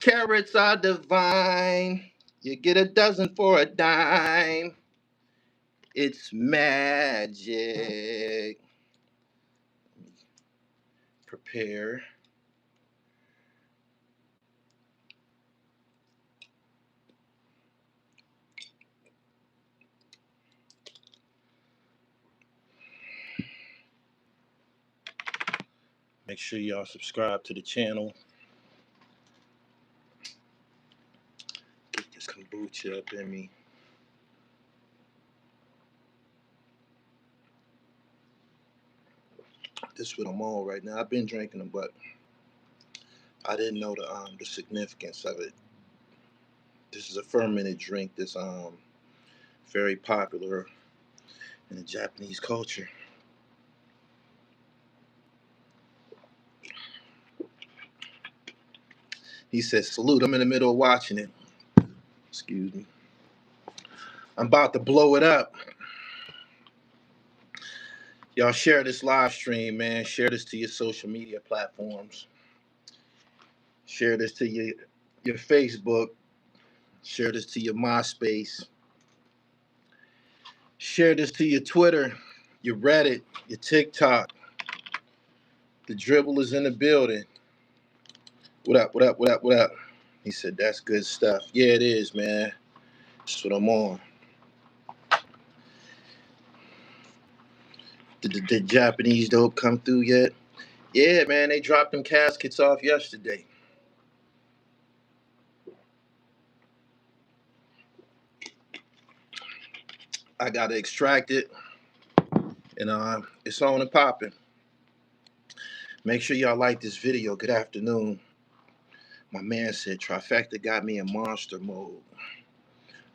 Carrots are divine. You get a dozen for a dime. It's magic. Prepare. Make sure y'all subscribe to the channel. Get this kombucha up in me. This is what I'm on right now. I've been drinking them, but I didn't know the significance of it. This is a fermented drink that's very popular in the Japanese culture. He says, "Salute." I'm in the middle of watching it. Excuse me. I'm about to blow it up. Y'all share this live stream, man. Share this to your social media platforms. Share this to your Facebook. Share this to your MySpace. Share this to your Twitter, your Reddit, your TikTok. The dribble is in the building. What up, what up, what up, what up? He said, that's good stuff. Yeah, it is, man. That's what I'm on. Did the Japanese dope come through yet? Yeah, man, they dropped them caskets off yesterday. I got to extract it, and it's on and popping. Make sure y'all like this video. Good afternoon. My man said Trifecta got me in monster mode.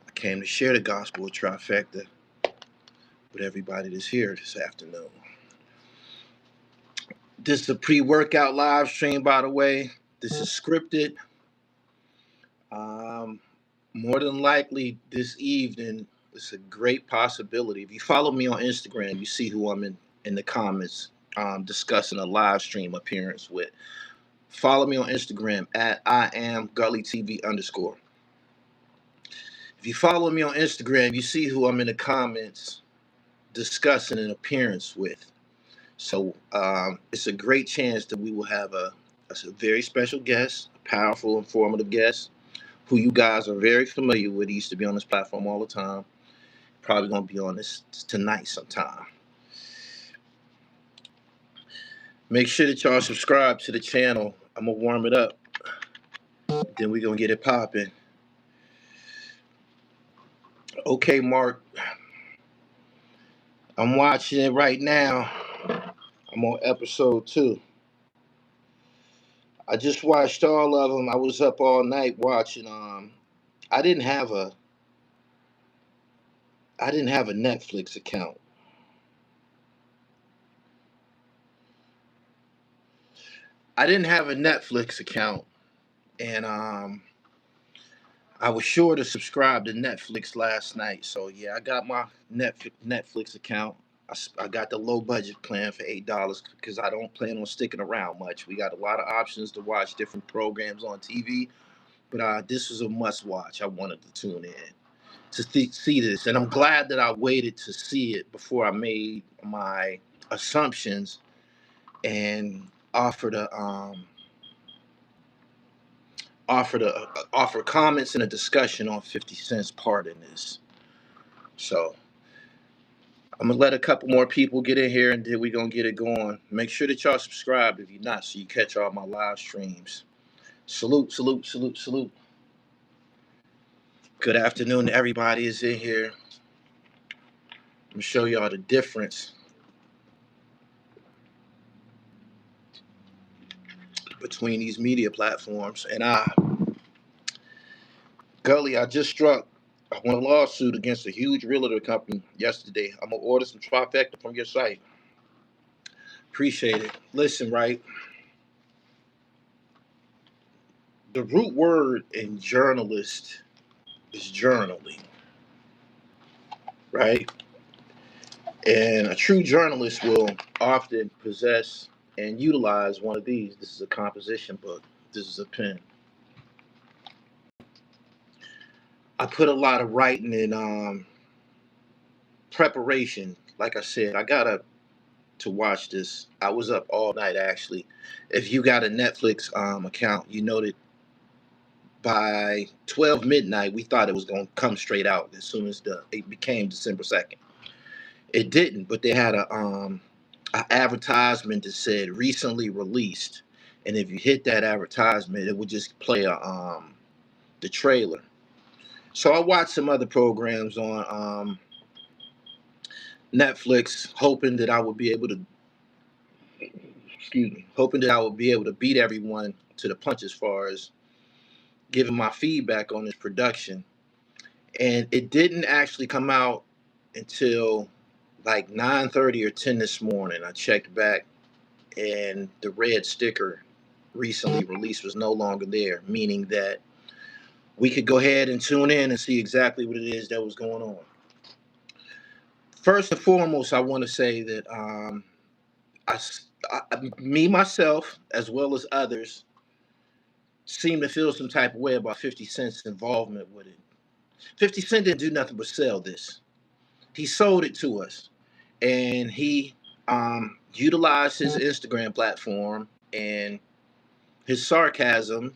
I came to share the gospel of Trifecta with everybody that's here this afternoon. This is a pre-workout live stream, by the way. This is scripted. More than likely this evening, it's a great possibility. If you follow me on Instagram, you see who I'm in the comments discussing a live stream appearance with. Follow me on Instagram at I am gullytv_. If you follow me on Instagram, you see who I'm in the comments discussing an appearance with. So it's a great chance that we will have a very special guest, a powerful, informative guest, who you guys are very familiar with. He used to be on this platform all the time. Probably going to be on this tonight sometime. Make sure that y'all subscribe to the channel. I'm going to warm it up. Then we're going to get it popping. Okay, Mark. I'm watching it right now. I'm on episode 2. I just watched all of them. I was up all night watching. I didn't have a Netflix account. I didn't have a Netflix account, and I was sure to subscribe to Netflix last night. So yeah, I got my Netflix account. I got the low budget plan for $8 because I don't plan on sticking around much. We got a lot of options to watch different programs on TV, but this was a must watch. I wanted to tune in to see this, and I'm glad that I waited to see it before I made my assumptions and offered a offer comments and a discussion on 50 Cent's part in this. So I'm gonna let a couple more people get in here, and then we're gonna get it going. Make sure that y'all subscribe if you're not, so you catch all my live streams. Salute, salute, salute, salute. Good afternoon to everybody is in here. I'm gonna show y'all the difference between these media platforms. And Gully, I just struck. I won a lawsuit against a huge realtor company yesterday. I'm gonna order some trifecta from your site. Appreciate it. Listen, right? The root word in journalist is journaling, right? And a true journalist will often possess and utilize one of these. This is a composition book. This is a pen. I put a lot of writing and preparation. Like I said, I got up to watch this. I was up all night actually. If you got a Netflix account, you know that by 12 midnight we thought it was going to come straight out as soon as it became December 2nd. It didn't, but they had a advertisement that said recently released, and if you hit that advertisement, it would just play the trailer. So I watched some other programs on Netflix, hoping that I would be able to, excuse me, hoping that I would be able to beat everyone to the punch as far as giving my feedback on this production. And it didn't actually come out until like 9:30 or 10 this morning. I checked back, and the red sticker recently released was no longer there, meaning that we could go ahead and tune in and see exactly what it is that was going on. First and foremost, I want to say that I, me myself, as well as others, seem to feel some type of way about 50 Cent's involvement with it. 50 Cent didn't do nothing but sell this. He sold it to us, and he utilized his Instagram platform and his sarcasm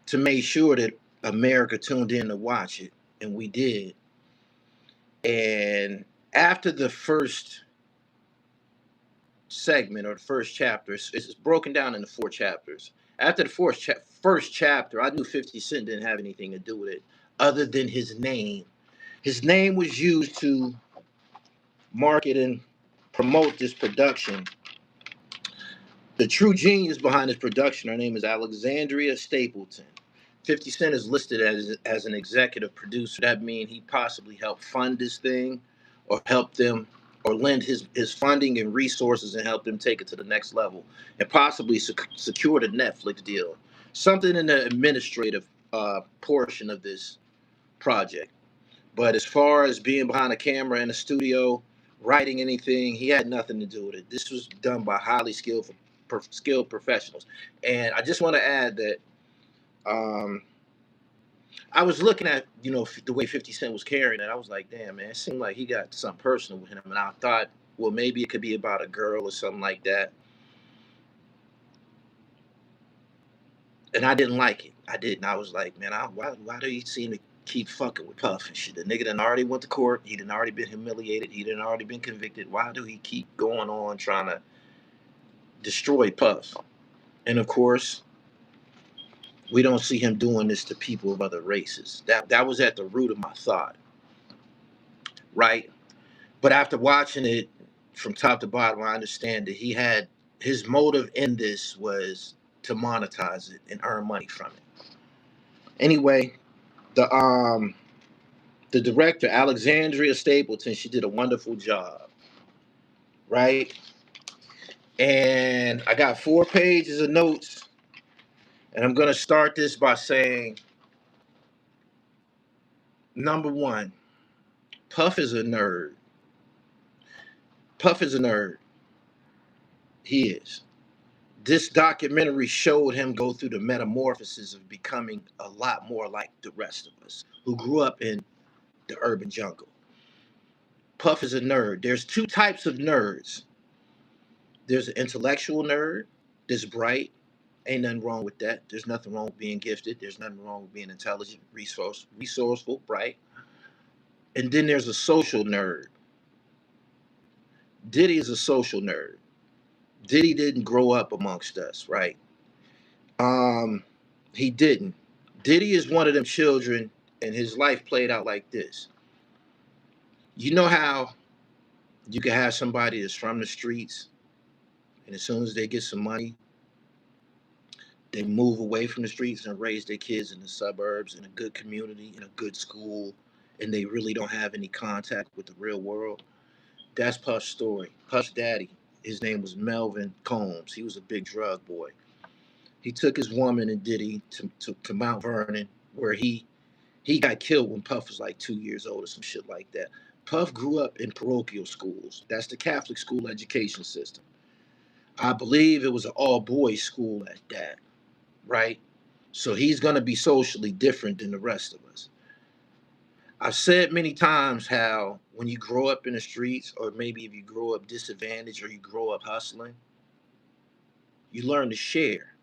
to make sure that America tuned in to watch it, and we did. And after the first segment or the first chapter, it's broken down into 4 chapters. After the first chapter, I knew 50 Cent didn't have anything to do with it other than his name. His name was used to market and promote this production. The true genius behind this production, her name is Alexandria Stapleton. 50 Cent is listed as an executive producer. That means he possibly helped fund this thing or help them or lend his funding and resources and help them take it to the next level and possibly secure the Netflix deal. Something in the administrative portion of this project. But as far as being behind a camera in a studio, writing anything, he had nothing to do with it. This was done by highly skilled professionals. And I just want to add that um, I was looking at, the way 50 Cent was carrying it. I was like, damn, man, it seemed like he got something personal with him. And I thought, well, maybe it could be about a girl or something like that. And I didn't like it. I didn't. I was like, man, why do you seem to keep fucking with Puff and shit? The nigga done already went to court. He done already been humiliated. He done already been convicted. Why do he keep going on trying to destroy Puff? And of course, we don't see him doing this to people of other races. That was at the root of my thought, right? But after watching it from top to bottom, I understand that he had his motive in this was to monetize it and earn money from it. Anyway, the the director Alexandria Stapleton, she did a wonderful job, right? And I got 4 pages of notes, and I'm gonna start this by saying, number one, Puff is a nerd. Puff is a nerd. He is. This documentary showed him go through the metamorphosis of becoming a lot more like the rest of us who grew up in the urban jungle. Puff is a nerd. There's 2 types of nerds. There's an intellectual nerd that's bright. Ain't nothing wrong with that. There's nothing wrong with being gifted. There's nothing wrong with being intelligent, resourceful, bright. And then there's a social nerd. Diddy is a social nerd. Diddy didn't grow up amongst us, right? Um, he didn't. Diddy is one of them children, and his life played out like this. You know how you can have somebody that's from the streets, and as soon as they get some money, they move away from the streets and raise their kids in the suburbs, in a good community, in a good school, and they really don't have any contact with the real world. That's Puff's story. Puff's daddy, his name was Melvin Combs. He was a big drug boy. He took his woman and Diddy to Mount Vernon, where he got killed when Puff was like 2 years old or some shit like that. Puff grew up in parochial schools. That's the Catholic school education system. I believe it was an all boys school at that, right? So he's going to be socially different than the rest of us. I've said many times how when you grow up in the streets, or maybe if you grow up disadvantaged or you grow up hustling, you learn to share.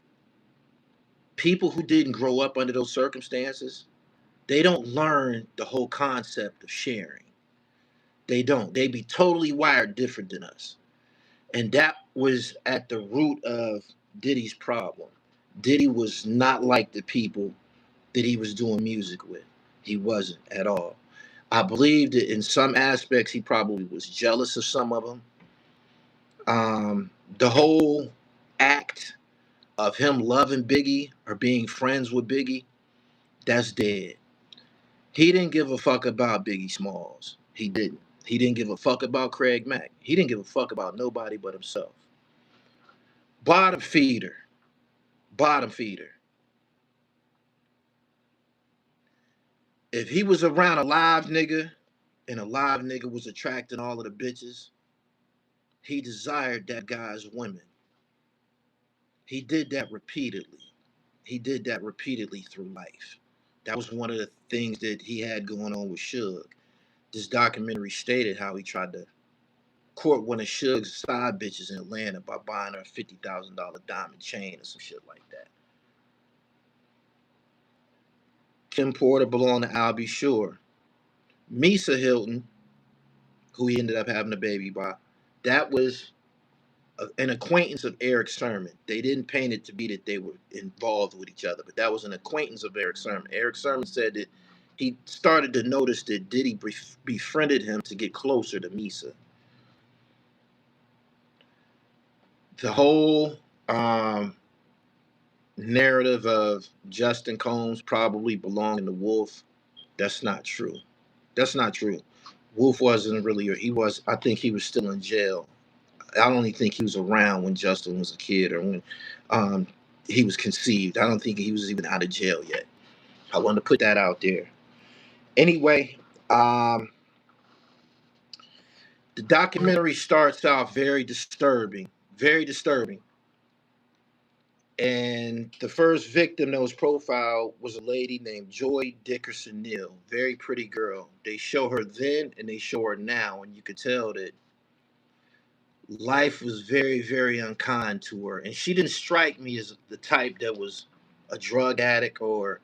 People who didn't grow up under those circumstances, they don't learn the whole concept of sharing. They don't. They be totally wired different than us. And that was at the root of Diddy's problem. Diddy was not like the people that he was doing music with. He wasn't at all. I believe that in some aspects he probably was jealous of some of them. The whole act of him loving Biggie or being friends with Biggie, that's dead. He didn't give a fuck about Biggie Smalls. He didn't. He didn't give a fuck about Craig Mack. He didn't give a fuck about nobody but himself. Bottom feeder. Bottom feeder. If he was around a live nigga and a live nigga was attracting all of the bitches, he desired that guy's women. He did that repeatedly. He did that repeatedly through life. That was one of the things that he had going on with Suge. This documentary stated how he tried to court one of Suge's side bitches in Atlanta by buying her a $50,000 diamond chain or some shit like that. Kim Porter belonged to Albie Shore. Misa Hilton, who he ended up having a baby by, that was an acquaintance of Eric Sermon. They didn't paint it to be that they were involved with each other, but that was an acquaintance of Eric Sermon. Eric Sermon said that he started to notice that Diddy befriended him to get closer to Misa. The whole narrative of Justin Combs probably belonging to Wolf, that's not true. That's not true. Wolf wasn't really, he was, I think he was still in jail. I don't even think he was around when Justin was a kid or when um, he was conceived. I don't think he was even out of jail yet. I wanted to put that out there. Anyway, the documentary starts out very disturbing, very disturbing. And the first victim that was profiled was a lady named Joy Dickerson Neal, very pretty girl. They show her then and they show her now, and you could tell that life was very, very unkind to her. And she didn't strike me as the type that was a drug addict or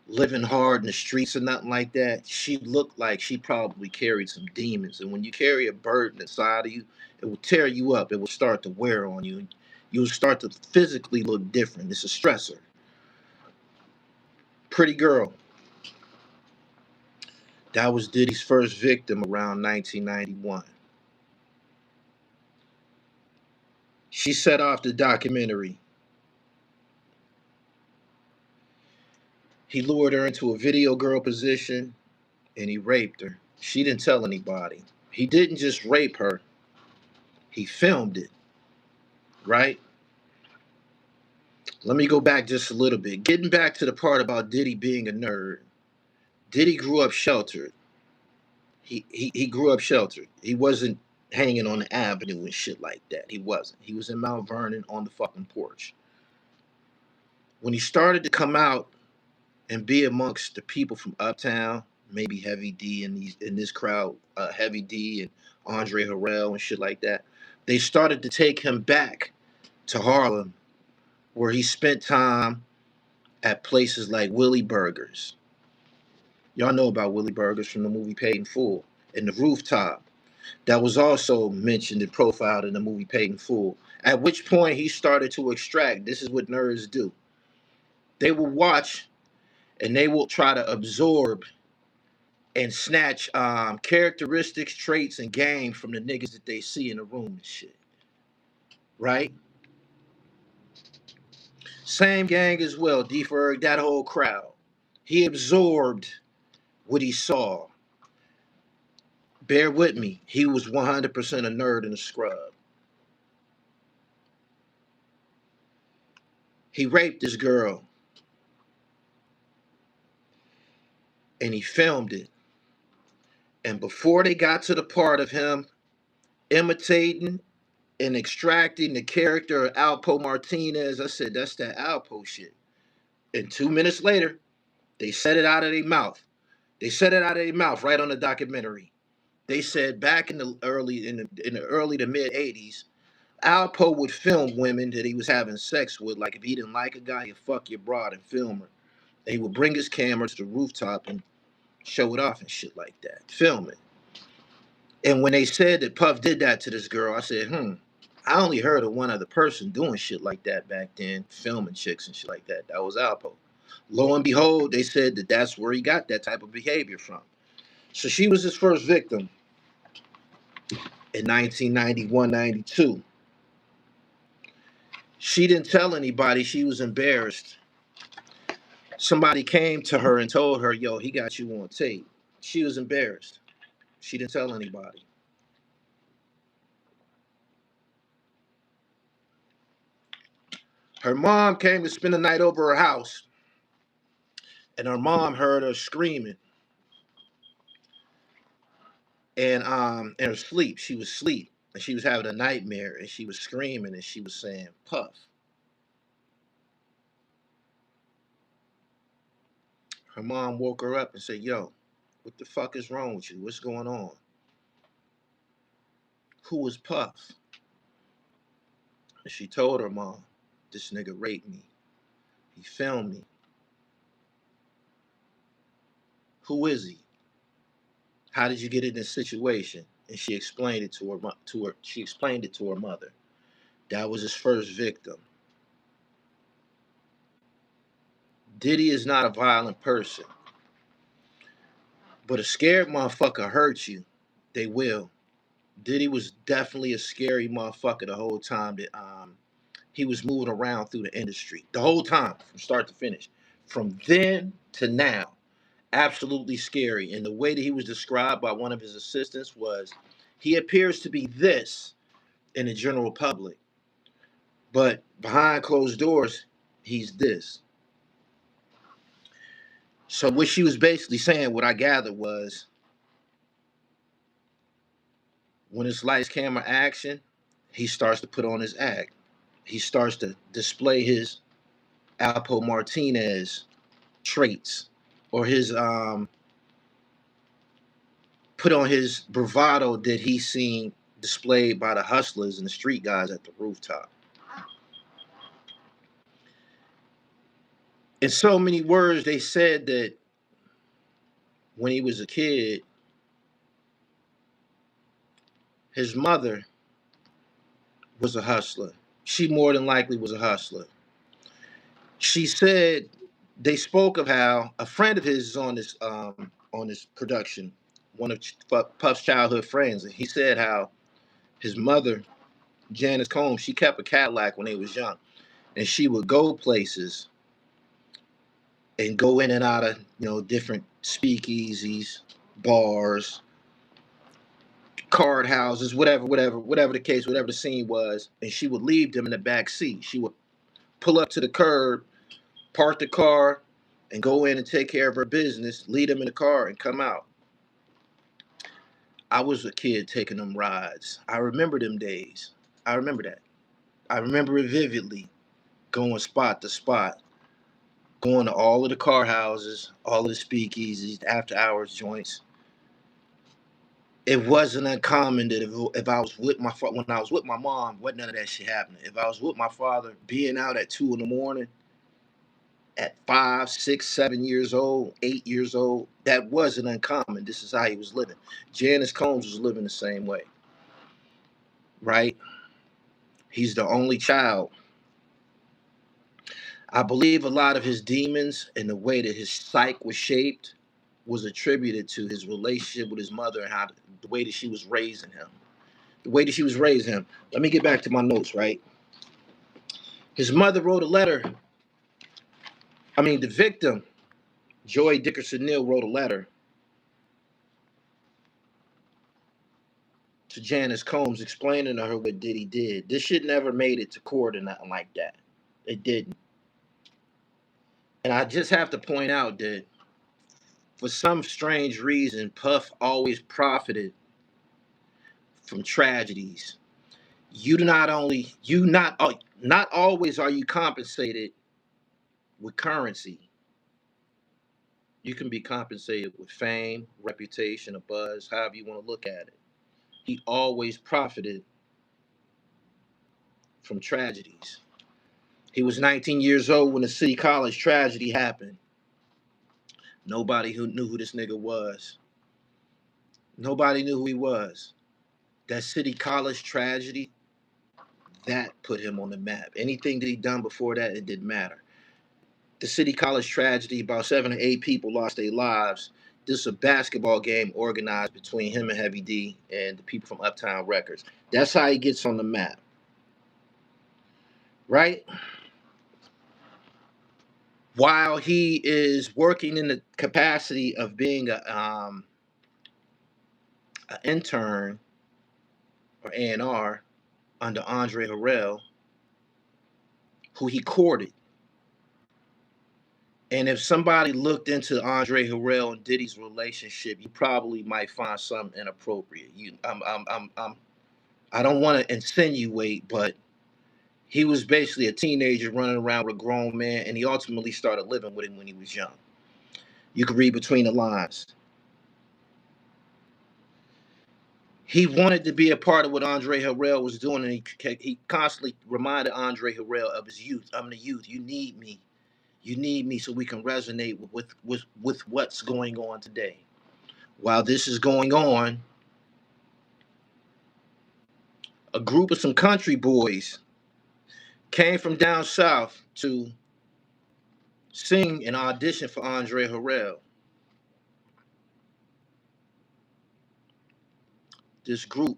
living hard in the streets or nothing like that. She looked like she probably carried some demons. And when you carry a burden inside of you, it will tear you up. It will start to wear on you. You'll start to physically look different. It's a stressor. Pretty girl. That was Diddy's first victim around 1991. She set off the documentary. He lured her into a video girl position and he raped her. She didn't tell anybody. He didn't just rape her, he filmed it, right? Let me go back just a little bit. Getting back to the part about Diddy being a nerd. Diddy grew up sheltered. He grew up sheltered. He wasn't hanging on the avenue and shit like that. He wasn't. He was in Mount Vernon on the fucking porch. When he started to come out and be amongst the people from Uptown, maybe Heavy D in this crowd, Heavy D and Andre Harrell and shit like that, they started to take him back to Harlem, where he spent time at places like Willie Burgers. Y'all know about Willie Burgers from the movie Paid in Full, and the Rooftop. That was also mentioned and profiled in the movie Paid in Full. At which point he started to extract. This is what nerds do. They will watch and they will try to absorb and snatch characteristics, traits, and game from the niggas that they see in the room and shit. Right? Same gang as well, D-Ferg, that whole crowd. He absorbed what he saw. Bear with me. He was 100% a nerd and a scrub. He raped this girl. And he filmed it. And before they got to the part of him imitating and extracting the character of Alpo Martinez, I said, that's that Alpo shit. And 2 minutes later, they said it out of their mouth. They said it out of their mouth right on the documentary. They said back in the early to mid '80s, Alpo would film women that he was having sex with. Like if he didn't like a guy, he'd fuck your broad and film her. And he would bring his camera to the rooftop and show it off and shit like that. Film it. And when they said that Puff did that to this girl, I said, I only heard of one other person doing shit like that back then, filming chicks and shit like that. That was Alpo. Lo and behold, they said that that's where he got that type of behavior from. So she was his first victim in 1991, 92. She didn't tell anybody. She was embarrassed. Somebody came to her and told her, yo, he got you on tape. She was embarrassed. She didn't tell anybody. Her mom came to spend the night over her house, and her mom heard her screaming. And in her sleep, she was asleep, and she was having a nightmare, and she was screaming, and she was saying, Puff. Her mom woke her up and said, yo, what the fuck is wrong with you? What's going on? Who was Puff? And she told her mom, this nigga raped me. He filmed me. Who is he? How did you get in this situation? And she explained it to her. She explained it to her mother. That was his first victim. Diddy is not a violent person, but a scared motherfucker hurts you. They will. Diddy was definitely a scary motherfucker the whole time that he was moving around through the industry. The whole time, from start to finish. From then to now. Absolutely scary. And the way that he was described by one of his assistants was, he appears to be this in the general public, but behind closed doors, he's this. So what she was basically saying, what I gathered was, when it's lights, camera, action, he starts to put on his act. He starts to display his Alpo Martinez traits, or his put on his bravado that he's seen displayed by the hustlers and the street guys at the rooftop. In so many words, they said that when he was a kid, his mother was a hustler. She more than likely was a hustler. She said they spoke of how a friend of his is on this production, one of Puff's childhood friends, and he said how his mother, Janice Combs, she kept a Cadillac when they was young, and she would go places and go in and out of different speakeasies, bars, card houses, whatever the case, whatever the scene was, and she would leave them in the back seat. She would pull up to the curb, park the car, and go in and take care of her business, leave them in the car, and come out. I was a kid taking them rides. I remember them days. I remember that. I remember it vividly, going spot to spot, going to all of the car houses, all of the speakeasies, after hours joints. It wasn't uncommon that if I was with when I was with my mom, wasn't none of that shit happening. If I was with my father, being out at 2 in the morning, at 5, 6, 7 years old, 8 years old, that wasn't uncommon. This is how he was living. Janice Combs was living the same way, right? He's the only child. I believe a lot of his demons and the way that his psyche was shaped was attributed to his relationship with his mother and how the way that she was raising him. The way that she was raising him. Let me get back to my notes, right? His mother wrote a letter. I mean, the victim, Joy Dickerson Neal, wrote a letter to Janice Combs explaining to her what Diddy did. This shit never made it to court or nothing like that. It didn't. And I just have to point out that for some strange reason, Puff always profited from tragedies. You not only, you not always are you compensated with currency. You can be compensated with fame, reputation, a buzz, however you want to look at it. He always profited from tragedies. He was 19 years old when the City College tragedy happened. Nobody who knew who this nigga was. Nobody knew who he was. That City College tragedy, that put him on the map. Anything that he done before that, it didn't matter. The City College tragedy, about 7 or 8 people lost their lives. This is a basketball game organized between him and Heavy D and the people from Uptown Records. That's how he gets on the map, right? While he is working in the capacity of being an intern or A&R under Andre Harrell, who he courted. And if somebody looked into Andre Harrell and Diddy's relationship, you probably might find something inappropriate. I don't want to insinuate, but he was basically a teenager running around with a grown man, and he ultimately started living with him when he was young. You can read between the lines. He wanted to be a part of what Andre Harrell was doing, and he constantly reminded Andre Harrell of his youth. I'm the youth. You need me. You need me so we can resonate with what's going on today. While this is going on, a group of some country boys came from down south to sing and audition for Andre Harrell. This group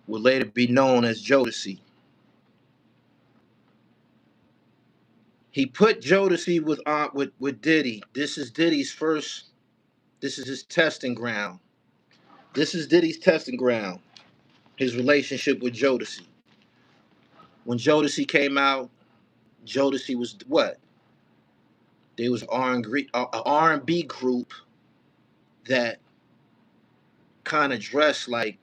would later be known as Jodeci. He put Jodeci with Diddy. This is Diddy's first. This is his testing ground. This is Diddy's testing ground. His relationship with Jodeci. When Jodeci came out, Jodeci was what? There was R&B group that kind of dressed like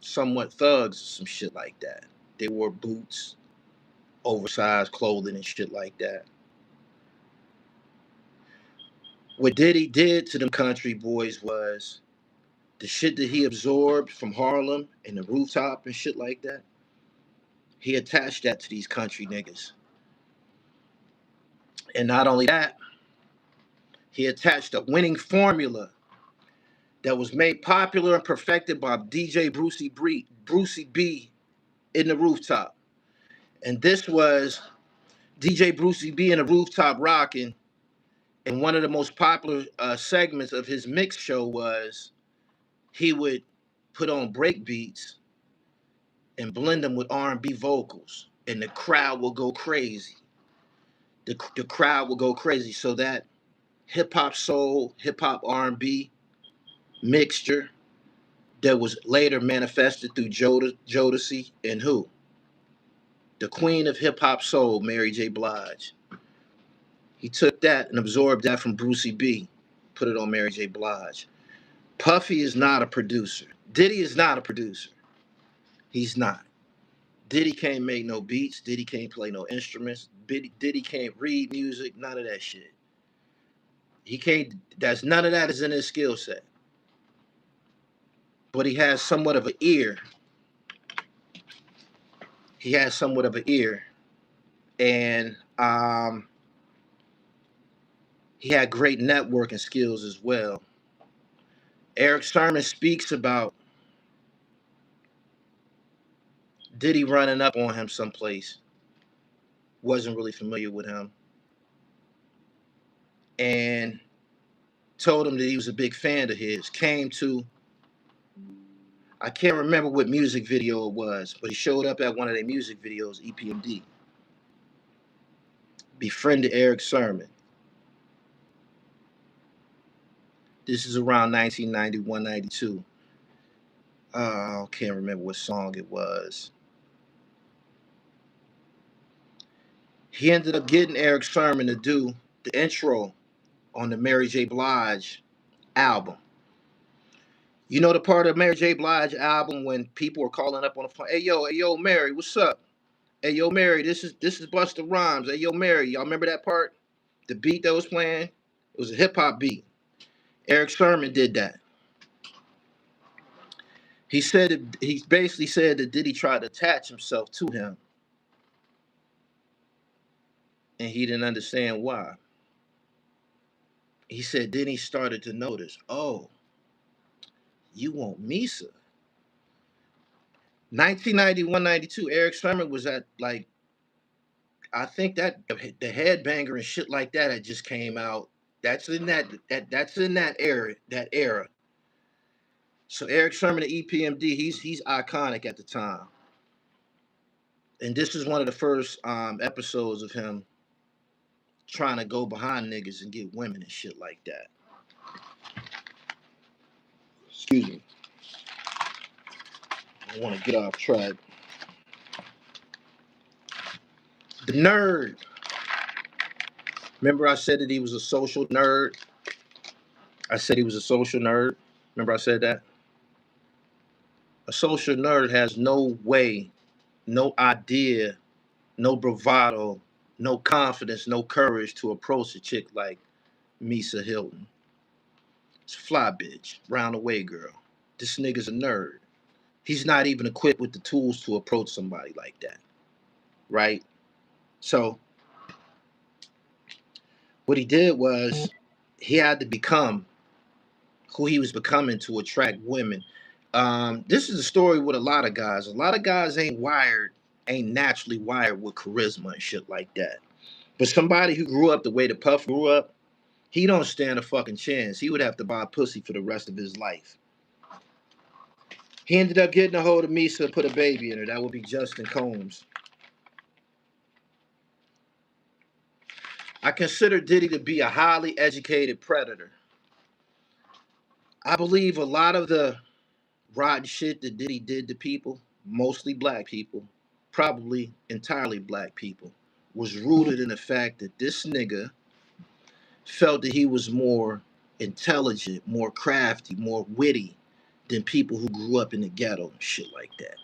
somewhat thugs or some shit like that. They wore boots, oversized clothing and shit like that. What Diddy did to them country boys was the shit that he absorbed from Harlem and the rooftop and shit like that. He attached that to these country niggas. And not only that, he attached a winning formula that was made popular and perfected by DJ Brucey B in the rooftop. And this was DJ Brucey B in the rooftop rocking. And one of the most popular segments of his mix show was he would put on break beats and blend them with R&B vocals, and the crowd will go crazy. The crowd will go crazy. So that hip hop soul, hip hop R&B mixture that was later manifested through Jodeci and who? The queen of hip hop soul, Mary J. Blige. He took that and absorbed that from Brucey B, put it on Mary J. Blige. Puffy is not a producer. Diddy is not a producer. He's not. Diddy can't make no beats. Diddy can't play no instruments. Diddy can't read music. None of that shit. He can't. That's none of that is in his skill set. But he has somewhat of an ear. He has somewhat of an ear, and he had great networking skills as well. Eric Sermon speaks about Diddy running up on him someplace. Wasn't really familiar with him, and told him that he was a big fan of his. Came to, I can't remember what music video it was, but he showed up at one of their music videos, EPMD. Befriended Eric Sermon. This is around 1991, 92. I can't remember what song it was. He ended up getting Eric Sermon to do the intro on the Mary J. Blige album. You know the part of Mary J. Blige album when people were calling up on the phone, hey yo, Mary, what's up? Hey yo, Mary, this is Busta Rhymes. Hey yo, Mary, y'all remember that part? The beat that was playing? It was a hip hop beat. Eric Sermon did that. He basically said that Diddy tried to attach himself to him, and he didn't understand why. He said then he started to notice, oh, you want Misa. 1991, 92. Eric Sermon was at like I think that the headbanger and shit like that had just came out. That's in that era. So Eric Sermon, the EPMD, he's iconic at the time. And this is one of the first episodes of him trying to go behind niggas and get women and shit like that. Excuse me. I want to get off track. The nerd. Remember I said that he was a social nerd? I said he was a social nerd. Remember I said that? A social nerd has no way, no idea, no bravado, no confidence, no courage to approach a chick like Misa Hilton. It's a fly bitch, round away girl. This nigga's a nerd. He's not even equipped with the tools to approach somebody like that, right? So what he did was he had to become who he was becoming to attract women. This is a story with a lot of guys. A lot of guys ain't naturally wired with charisma and shit like that. But somebody who grew up the way the Puff grew up, he don't stand a fucking chance. He would have to buy pussy for the rest of his life. He ended up getting a hold of Misa and put a baby in her. That would be Justin Combs. I consider Diddy to be a highly educated predator. I believe a lot of the rotten shit that Diddy did to people, mostly black people, probably entirely black people, was rooted in the fact that this nigga felt that he was more intelligent, more crafty, more witty than people who grew up in the ghetto and shit like that.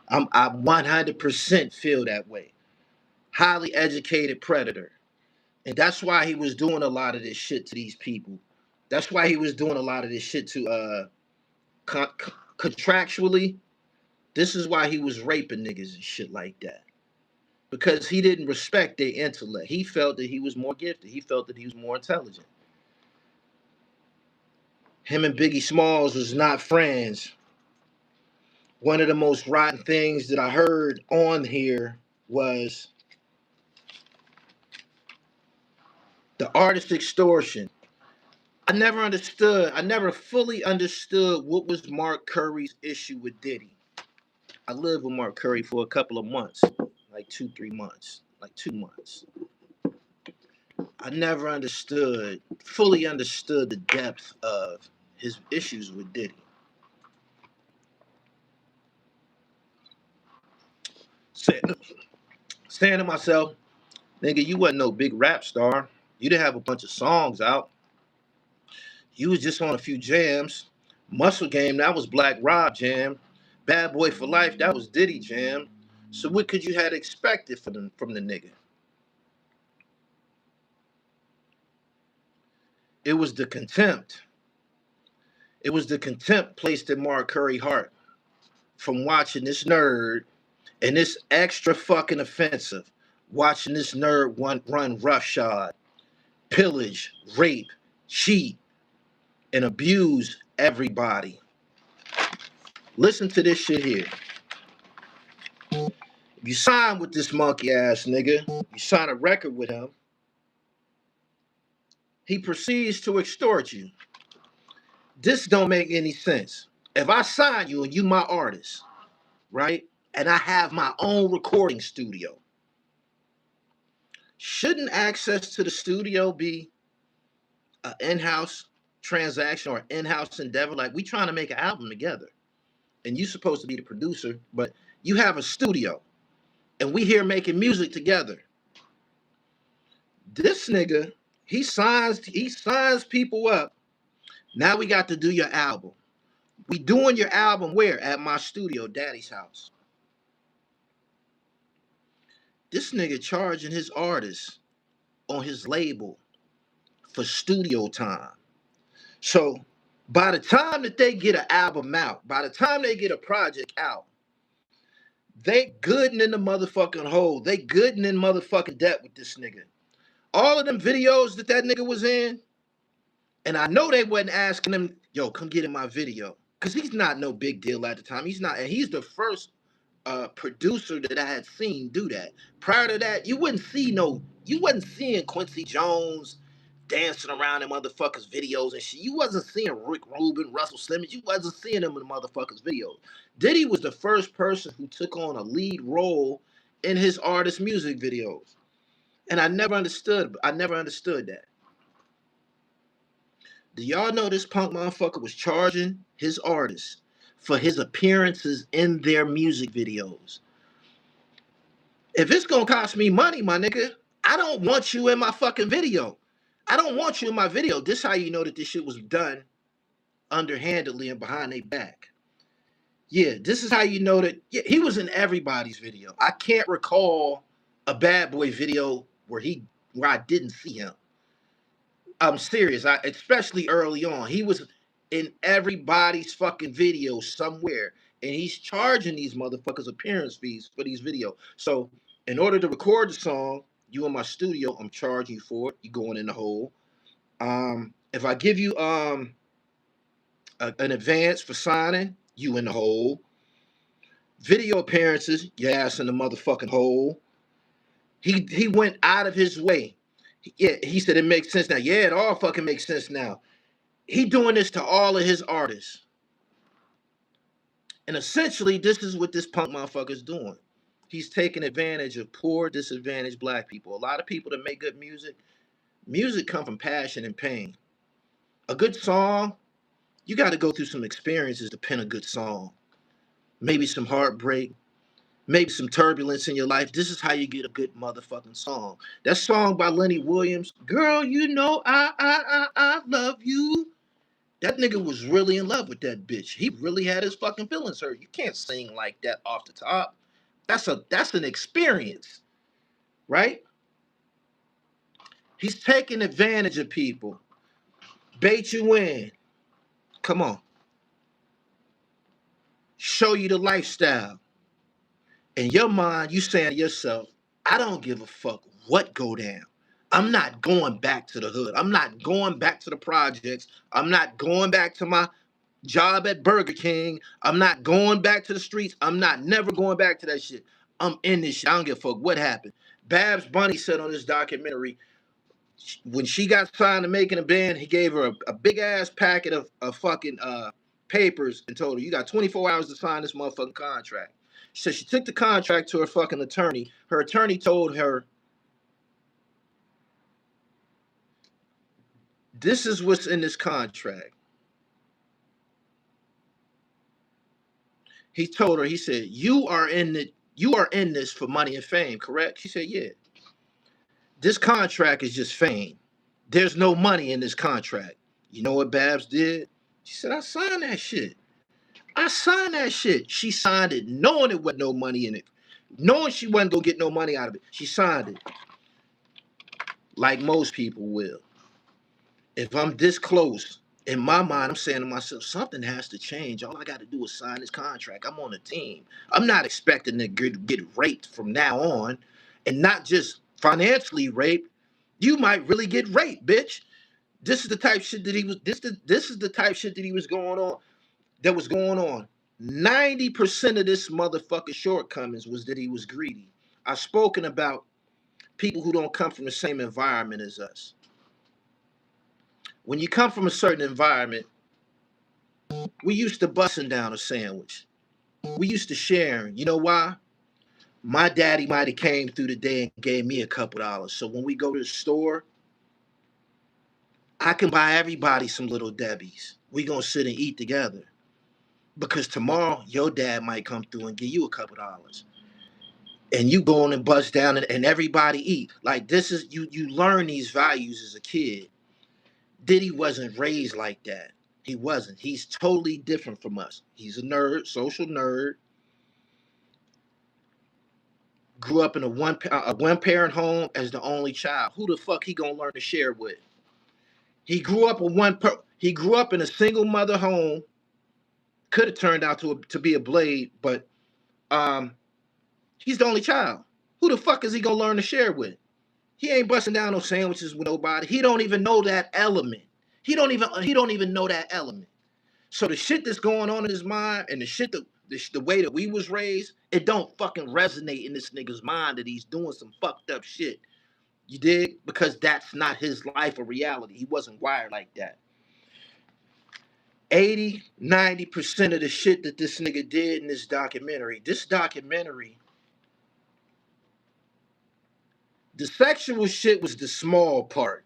I 100% feel that way. Highly educated predator. And that's why he was doing a lot of this shit to these people. That's why he was doing a lot of this shit to contractually. This is why he was raping niggas and shit like that. Because he didn't respect their intellect. He felt that he was more gifted. He felt that he was more intelligent. Him and Biggie Smalls was not friends. One of the most rotten things that I heard on here was the artist extortion. I never fully understood what was Mark Curry's issue with Diddy. I lived with Mark Curry for a couple of months, like 2, 3 months, like 2 months. I never fully understood the depth of his issues with Diddy. Saying, saying to myself, nigga, you wasn't no big rap star. You didn't have a bunch of songs out. You was just on a few jams. Muscle Game, that was Black Rob jam. Bad Boy for Life, that was Diddy jam. So what could you have expected from the nigga? It was the contempt. It was the contempt placed in Mark Curry heart from watching this nerd and this extra fucking offensive, watching this nerd run roughshod, pillage, rape, cheat, and abuse everybody. Listen to this shit here. If you sign with this monkey ass nigga, you sign a record with him, he proceeds to extort you. This don't make any sense. If I sign you and you my artist, right? And I have my own recording studio, shouldn't access to the studio be an in-house transaction or in-house endeavor? Like we trying to make an album together, and you supposed to be the producer, but you have a studio, and we here making music together. This nigga, he signs people up. Now we got to do your album. We doing your album where? At my studio, Daddy's house. This nigga charging his artists on his label for studio time. So by the time that they get an album out, by the time they get a project out, they good and in the motherfucking hole. They good and in motherfucking debt with this nigga. All of them videos that nigga was in, and I know they wasn't asking him, yo, come get in my video. Because he's not no big deal at the time. He's not, and he's the first producer that I had seen do that. Prior to that, you wasn't seeing Quincy Jones dancing around in motherfuckers' videos and shit. You wasn't seeing Rick Rubin, Russell Simmons. You wasn't seeing them in the motherfuckers' videos. Diddy was the first person who took on a lead role in his artist music videos. And I never understood that. Do y'all know this punk motherfucker was charging his artists for his appearances in their music videos? If it's gonna cost me money, my nigga, I don't want you in my fucking video. I don't want you in my video. This is how you know that this shit was done underhandedly and behind their back. Yeah, this is how you know that he was in everybody's video. I can't recall a Bad Boy video where I didn't see him. I'm serious. Especially early on, he was in everybody's fucking video somewhere, and he's charging these motherfuckers appearance fees for these videos. So, in order to record the song, you in my studio, I'm charging you for it. You going in the hole. If I give you an advance for signing, you in the hole. Video appearances, your ass in the motherfucking hole. He went out of his way. Yeah, he said it makes sense now. Yeah, it all fucking makes sense now. He doing this to all of his artists. And essentially, this is what this punk motherfucker's doing. He's taking advantage of poor, disadvantaged black people. A lot of people that make good music come from passion and pain. A good song, you got to go through some experiences to pen a good song. Maybe some heartbreak, maybe some turbulence in your life. This is how you get a good motherfucking song. That song by Lenny Williams, Girl, You Know I Love You. That nigga was really in love with that bitch. He really had his fucking feelings hurt. You can't sing like that off the top. That's an experience, right? He's taking advantage of people. Bait you in. Come on. Show you the lifestyle. In your mind, you saying to yourself, I don't give a fuck what go down. I'm not going back to the hood. I'm not going back to the projects. I'm not going back to my job at Burger King. I'm not going back to the streets. I'm not never going back to that shit. I'm in this shit. I don't give a fuck what happened. Babs Bunny said on this documentary, when she got signed to making a band, he gave her a big ass packet of fucking papers and told her, you got 24 hours to sign this motherfucking contract. So she took the contract to her fucking attorney. Her attorney told her, this is what's in this contract. He told her, he said, you are in this for money and fame, correct? She said, yeah. This contract is just fame. There's no money in this contract. You know what Babs did? She said, I signed that shit. I signed that shit. She signed it knowing it wasn't no money in it. Knowing she wasn't gonna get no money out of it. She signed it. Like most people will. If I'm this close, in my mind, I'm saying to myself, something has to change. All I got to do is sign this contract. I'm on a team. I'm not expecting to get raped from now on, and not just financially raped. You might really get raped, bitch. This is the type shit that he was. This is the type shit that he was going on. That was going on. 90% of this motherfucker's shortcomings was that he was greedy. I've spoken about people who don't come from the same environment as us. When you come from a certain environment, we used to busting down a sandwich. We used to sharing. You know why? My daddy might have came through the day and gave me a couple dollars. So when we go to the store, I can buy everybody some Little Debbie's. We gonna sit and eat together. Because tomorrow, your dad might come through and give you a couple dollars. And you go on and bust down and everybody eat. Like this is, you learn these values as a kid. Diddy wasn't raised like that. He wasn't. He's totally different from us. He's a nerd, social nerd. grew up in a one parent home as the only child. Who the fuck he gonna learn to share with? He grew up in he grew up in a single mother home. Could have turned out to be a blade, but um, he's the only child. Who the fuck is he gonna learn to share with? He ain't busting down no sandwiches with nobody. He don't even know that element. He don't even know that element. So the shit that's going on in his mind and the shit that the way that we was raised, it don't fucking resonate in this nigga's mind that he's doing some fucked up shit. You dig? Because that's not his life or reality. He wasn't wired like that. 80-90% of the shit that this nigga did in this documentary, the sexual shit was the small part.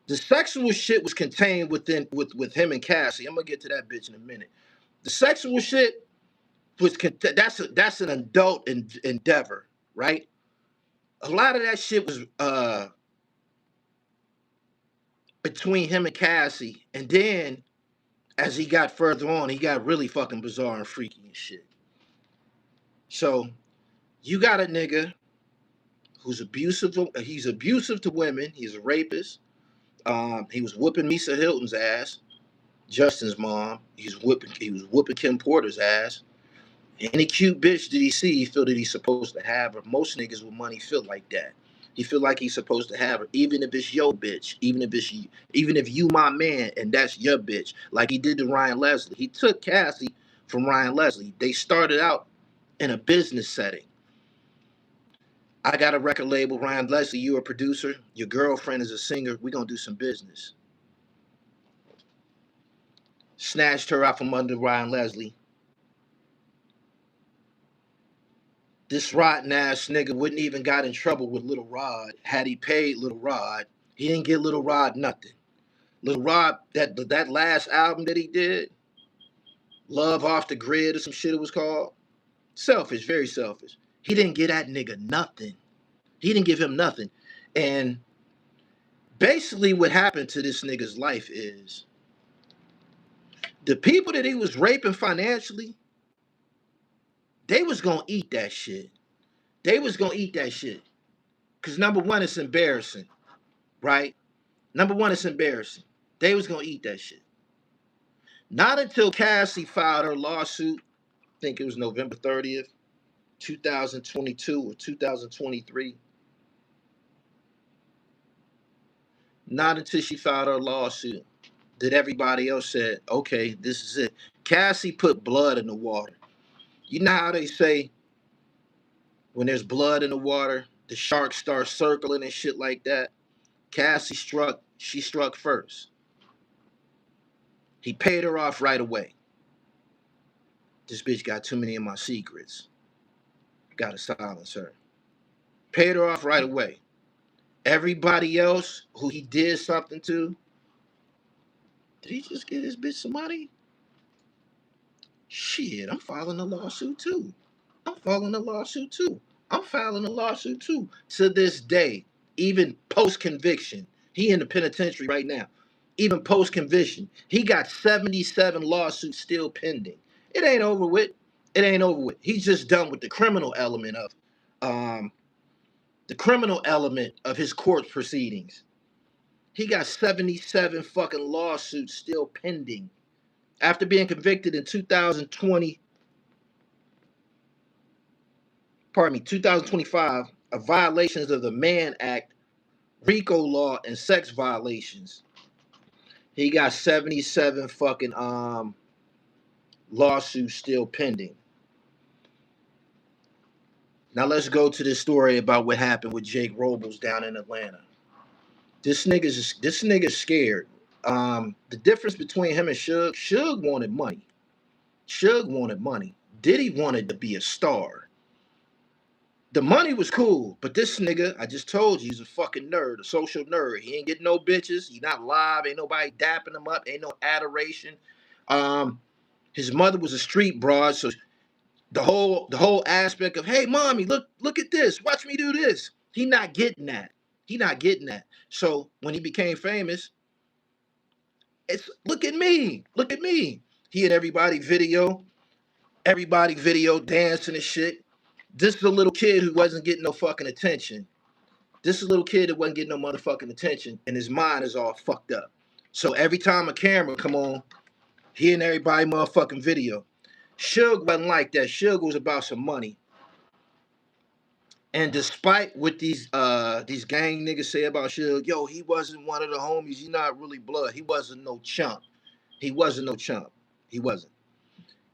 The sexual shit was contained within with him and Cassie. I'm gonna get to that bitch in a minute. The sexual shit was that's an adult endeavor, right? A lot of that shit was between him and Cassie, and then as he got further on, he got really fucking bizarre and freaky and shit. So you got a nigga who's abusive. He's abusive to women. He's a rapist. He was whooping Misa Hilton's ass, Justin's mom. He was whooping Kim Porter's ass. Any cute bitch that he see, he feel that he's supposed to have her. Most niggas with money feel like that. He feel like he's supposed to have her, even if it's your bitch, even if you my man and that's your bitch. Like he did to Ryan Leslie. He took Cassie from Ryan Leslie. They started out in a business setting. I got a record label, Ryan Leslie, you a producer, your girlfriend is a singer, we gonna do some business. Snatched her out from under Ryan Leslie. This rotten ass nigga wouldn't even got in trouble with Little Rod had he paid Little Rod. He didn't get Little Rod nothing. Little Rod, that last album that he did, Love Off the Grid or some shit it was called, selfish, very selfish. He didn't get that nigga nothing. He didn't give him nothing. And basically what happened to this nigga's life is the people that he was raping financially, they was gonna eat that shit. They was gonna eat that shit. Cause number one, it's embarrassing, right? Number one, it's embarrassing. They was gonna eat that shit. Not until Cassie filed her lawsuit, I think it was November 30th, 2022 or 2023. Not until she filed her lawsuit did everybody else said, okay, this is it. Cassie put blood in the water. You know how they say when there's blood in the water, the sharks start circling and shit like that? She struck first. He paid her off right away. This bitch got too many of my secrets. Gotta silence her. Paid her off right away. Everybody else who he did something to, did he just get this bitch some money? Shit, I'm filing a lawsuit too. I'm filing a lawsuit too. I'm filing a lawsuit too. To this day, even post-conviction, he in the penitentiary right now. Even post-conviction, he got 77 lawsuits still pending. It ain't over with. It ain't over with. He's just done with the criminal element of his court proceedings. He got 77 fucking lawsuits still pending. After being convicted in 2025 of violations of the Mann Act, RICO law, and sex violations, he got 77 fucking lawsuits still pending. Now let's go to this story about what happened with Jake Robles down in Atlanta. This nigga's scared. The difference between him and Suge wanted money. Suge wanted money. Diddy wanted to be a star. The money was cool, but this nigga, I just told you, he's a fucking nerd, a social nerd. He ain't getting no bitches. He not live. Ain't nobody dapping him up. Ain't no adoration. His mother was a street broad, so the whole aspect of, hey, mommy, look at this. Watch me do this. He not getting that. He not getting that. So when he became famous, it's look at me. Look at me. He had everybody video dancing and shit. This is a little kid who wasn't getting no fucking attention. This is a little kid that wasn't getting no motherfucking attention, and his mind is all fucked up. So every time a camera come on, he and everybody motherfucking video. Suge wasn't like that. Suge was about some money. And despite what these gang niggas say about Suge, yo, he wasn't one of the homies. He not really blood. He wasn't no chump. He wasn't no chump. He wasn't.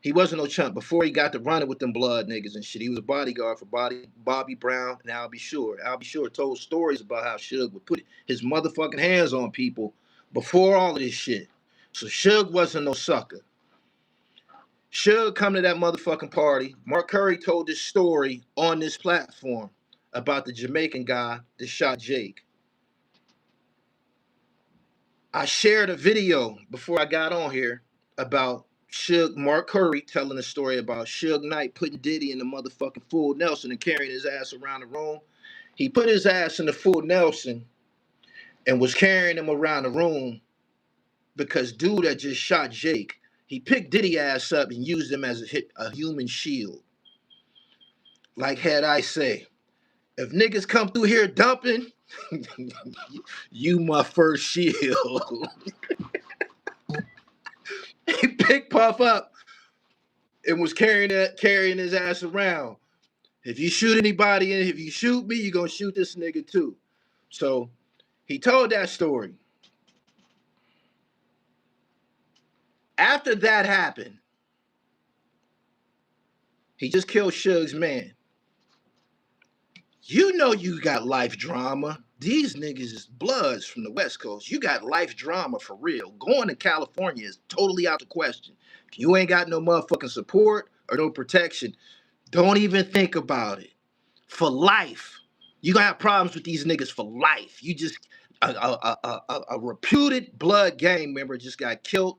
He wasn't no chump. Before he got to running with them blood niggas and shit, he was a bodyguard for Bobby Brown and I'll Be Sure. I'll Be Sure told stories about how Suge would put his motherfucking hands on people before all of this shit. So Suge wasn't no sucker. Suge come to that motherfucking party. Mark Curry told this story on this platform about the Jamaican guy that shot Jake. I shared a video before I got on here about Mark Curry telling a story about Suge Knight putting Diddy in the motherfucking full Nelson and carrying his ass around the room. He put his ass in the full Nelson and was carrying him around the room because dude that just shot Jake, he picked Diddy ass up and used him as a human shield. Like had I say, if niggas come through here dumping, you my first shield. He picked Puff up and was carrying his ass around. If you shoot anybody, and if you shoot me, you're gonna shoot this nigga too. So he told that story. After that happened, he just killed Suge's man. You know you got life drama. These niggas is bloods from the West Coast. You got life drama for real. Going to California is totally out the question. If you ain't got no motherfucking support or no protection, don't even think about it. For life. You gonna have problems with these niggas for life. You just a reputed blood gang member just got killed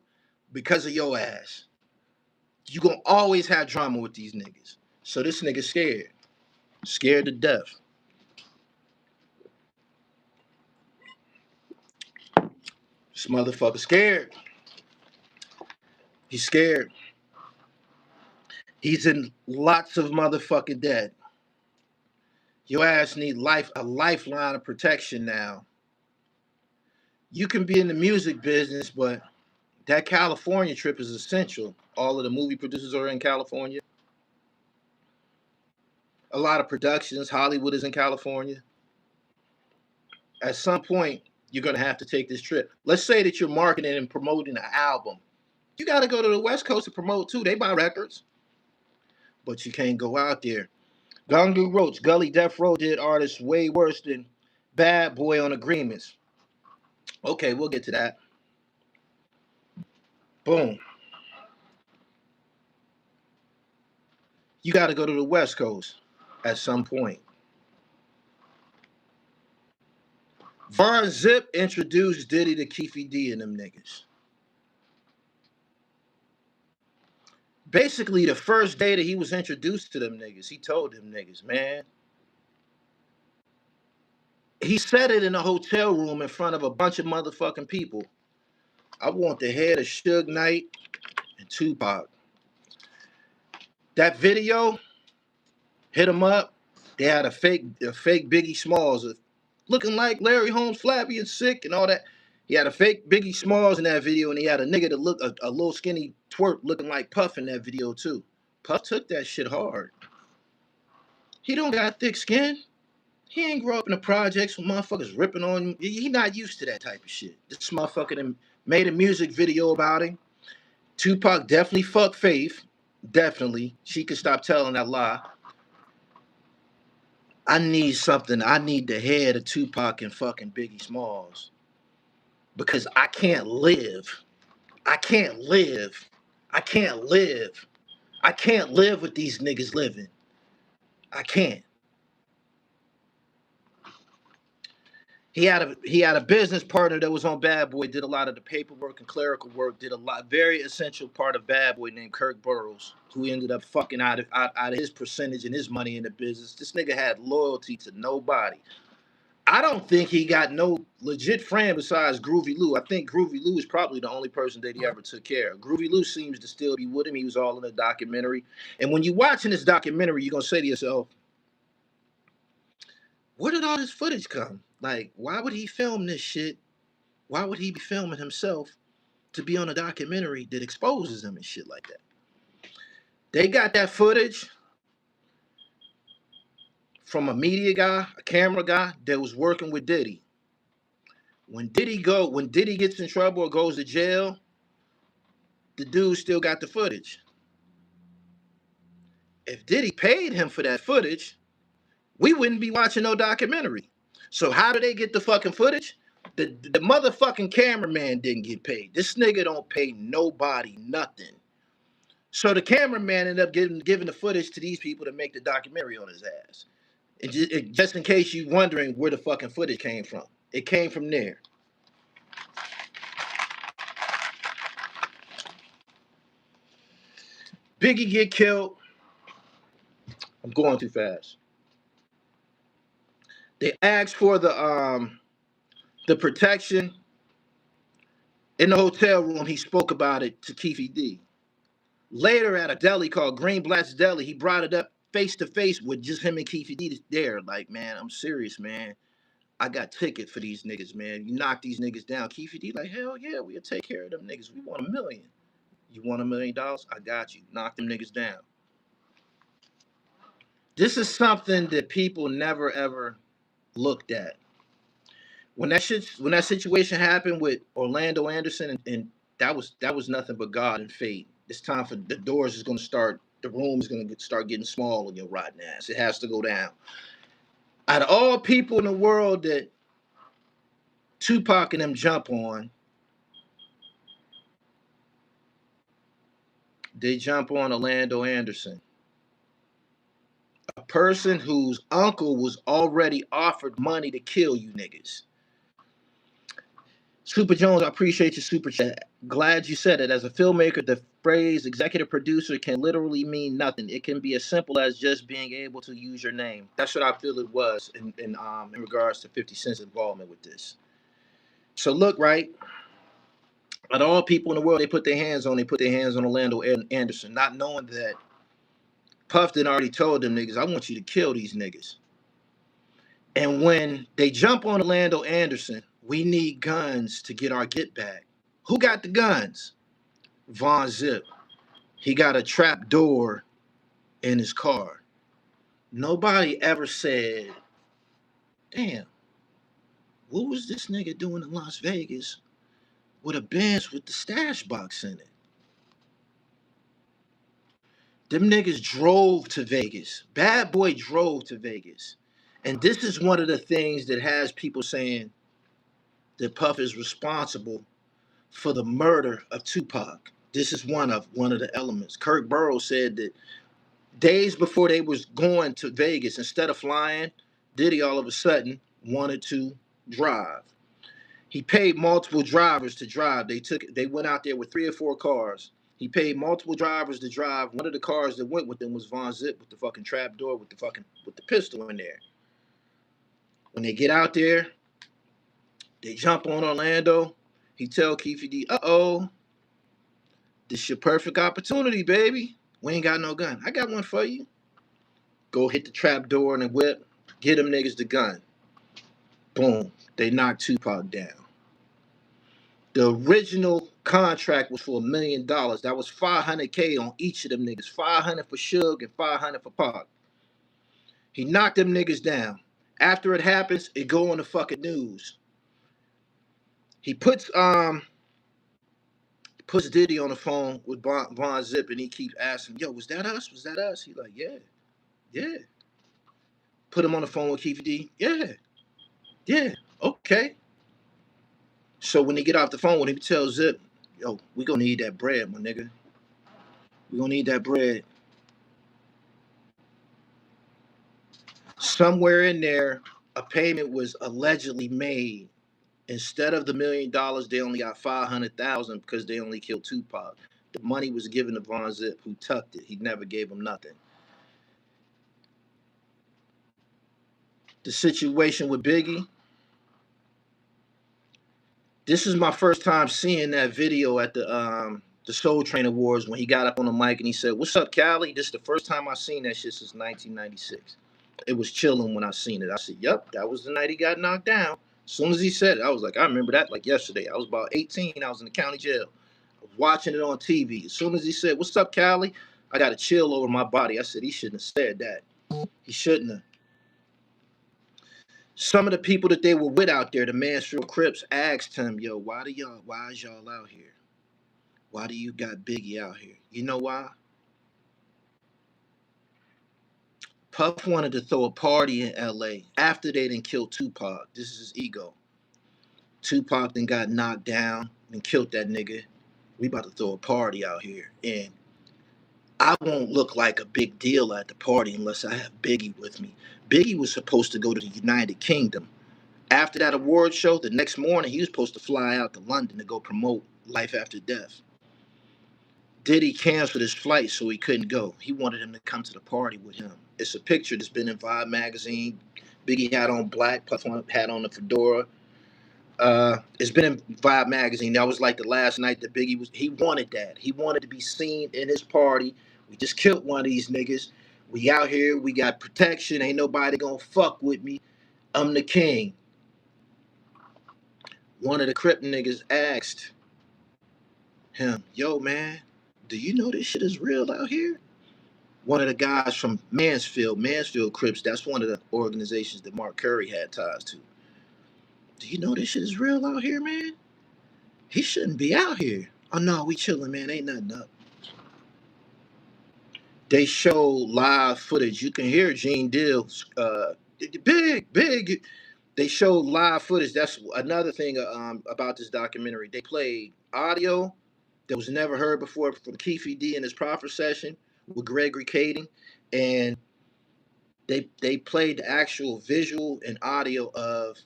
because of your ass. You gonna always have drama with these niggas. So this nigga scared to death. This motherfucker scared. He's scared. He's in lots of motherfucking debt. Your ass need a lifeline of protection now. You can be in the music business, but that California trip is essential. All of the movie producers are in California. A lot of productions, Hollywood is in California. At some point, you're going to have to take this trip. Let's say that you're marketing and promoting an album. You got to go to the West Coast to promote too. They buy records. But you can't go out there. Gungu Roach, Gully Death Row did artists way worse than Bad Boy on Agreements. Okay, we'll get to that. Boom. You got to go to the West Coast at some point. Var Zip introduced Diddy to Keefy D and them niggas. Basically, the first day that he was introduced to them niggas, he told them niggas, man. He said it in a hotel room in front of a bunch of motherfucking people. I want the head of Suge Knight and Tupac. That video hit him up. They had a fake Biggie Smalls looking like Larry Holmes, flabby and sick and all that. He had a fake Biggie Smalls in that video, and he had a nigga that looked a little skinny twerp looking like Puff in that video too. Puff took that shit hard. He don't got thick skin. He ain't grow up in the projects with motherfuckers ripping on him. He not used to that type of shit. This motherfucker made a music video about him. Tupac definitely fucked Faith. Definitely. She could stop telling that lie. I need something. I need the head of Tupac and fucking Biggie Smalls. Because I can't live. I can't live. I can't live. I can't live with these niggas living. I can't. He had a business partner that was on Bad Boy, did a lot of the paperwork and clerical work, did a lot, very essential part of Bad Boy named Kirk Burroughs, who ended up fucking out of his percentage and his money in the business. This nigga had loyalty to nobody. I don't think he got no legit friend besides Groovy Lou. I think Groovy Lou is probably the only person that he ever took care of. Groovy Lou seems to still be with him. He was all in the documentary. And when you're watching this documentary, you're going to say to yourself, where did all this footage come? Like, why would he film this shit? Why would he be filming himself to be on a documentary that exposes him and shit like that? They got that footage from a media guy, a camera guy that was working with Diddy. When Diddy gets in trouble or goes to jail, the dude still got the footage. If Diddy paid him for that footage, we wouldn't be watching no documentary. So how do they get the fucking footage? The motherfucking cameraman didn't get paid. This nigga don't pay nobody nothing. So the cameraman ended up giving the footage to these people to make the documentary on his ass. And just in case you wondering where the fucking footage came from, it came from there. Biggie get killed. I'm going too fast. They asked for the protection in the hotel room. He spoke about it to Keefe D. Later at a deli called Green Blat's Deli, he brought it up face to face with just him and Keefe D there. Like, man, I'm serious, man. I got tickets for these niggas, man. You knock these niggas down. Keefe D like, hell yeah, we'll take care of them niggas. We want $1 million. You want $1 million? I got you. Knock them niggas down. This is something that people never ever looked at. When that situation happened with Orlando Anderson, and that was nothing but God and fate. It's time for the doors is going to start. The room is going to start getting small on your rotten ass. It has to go down. Out of all people in the world that Tupac and them jump on, they jump on Orlando Anderson, a person whose uncle was already offered money to kill you niggas. Super Jones, I appreciate your super chat. Glad you said it. As a filmmaker, the phrase executive producer can literally mean nothing. It can be as simple as just being able to use your name. That's what I feel it was in regards to 50 Cent's involvement with this. So look, right? Out of all people in the world, they put their hands on Orlando Anderson, not knowing that Puffton already told them niggas, I want you to kill these niggas. And when they jump on Orlando Anderson, we need guns to get our get back. Who got the guns? Von Zip. He got a trap door in his car. Nobody ever said, damn, what was this nigga doing in Las Vegas with a Benz with the stash box in it? Them niggas drove to Vegas. Bad Boy drove to Vegas. And this is one of the things that has people saying that Puff is responsible for the murder of Tupac. This is one of the elements. Kirk Burrows said that days before they was going to Vegas, instead of flying, Diddy all of a sudden wanted to drive. He paid multiple drivers to drive. They went out there with 3 or 4 cars. He paid multiple drivers to drive. One of the cars that went with them was Von Zip with the fucking trap door with the pistol in there. When they get out there, they jump on Orlando. He tell Keefe D, uh-oh, this your perfect opportunity, baby. We ain't got no gun. I got one for you. Go hit the trap door and the whip. Get them niggas the gun. Boom. They knocked Tupac down. The original contract was for $1 million. That was $500K on each of them niggas. 500 for Suge and 500 for Pac. He knocked them niggas down. After it happens, it go on the fucking news. He puts Diddy on the phone with Von Zip, and he keeps asking, yo, was that us? Was that us? He like, yeah. Put him on the phone with Keefe D. Yeah, okay. So when they get off the phone, when he tells Zip, yo, we gonna need that bread, my nigga. We gonna need that bread. Somewhere in there, a payment was allegedly made. Instead of the $1 million, they only got 500,000 because they only killed Tupac. The money was given to Von Zip, who tucked it. He never gave him nothing. The situation with Biggie, This is my first time seeing that video at the Soul Train Awards when he got up on the mic and he said, "What's up, Cali?" This is the first time I seen that shit since 1996. It was chilling when I seen it. I said, "Yep, that was the night he got knocked down." As soon as he said it, I was like, I remember that like yesterday. I was about 18. I was in the county jail. I was watching it on TV. As soon as he said, "What's up, Cali?" I got a chill over my body. I said, he shouldn't have said that. He shouldn't have. Some of the people that they were with out there, the Mansfield Crips, asked him, "Yo, why is y'all out here? Why do you got Biggie out here?" You know why? Puff wanted to throw a party in LA after they didn't kill Tupac. This is his ego. Tupac then got knocked down and killed that nigga. We about to throw a party out here. And I won't look like a big deal at the party unless I have Biggie with me. Biggie was supposed to go to the United Kingdom. After that award show, the next morning, he was supposed to fly out to London to go promote Life After Death. Diddy canceled his flight, so he couldn't go. He wanted him to come to the party with him. It's a picture that's been in Vibe magazine. Biggie had on black, Puff had on the fedora. It's been in Vibe magazine. That was like the last night that Biggie was. He wanted that. He wanted to be seen in his party. We just killed one of these niggas. We out here. We got protection. Ain't nobody gonna fuck with me. I'm the king. One of the Crip niggas asked him, "Yo, man, do you know this shit is real out here?" One of the guys from Mansfield Crips, that's one of the organizations that Mark Curry had ties to. "Do you know this shit is real out here, man? He shouldn't be out here." "Oh, no, we chilling, man. Ain't nothing up." They show live footage. You can hear Gene Deal, big. They show live footage. That's another thing about this documentary. They played audio that was never heard before from Keefe D in his Prophet session with Gregory Kading, and they played the actual visual and audio of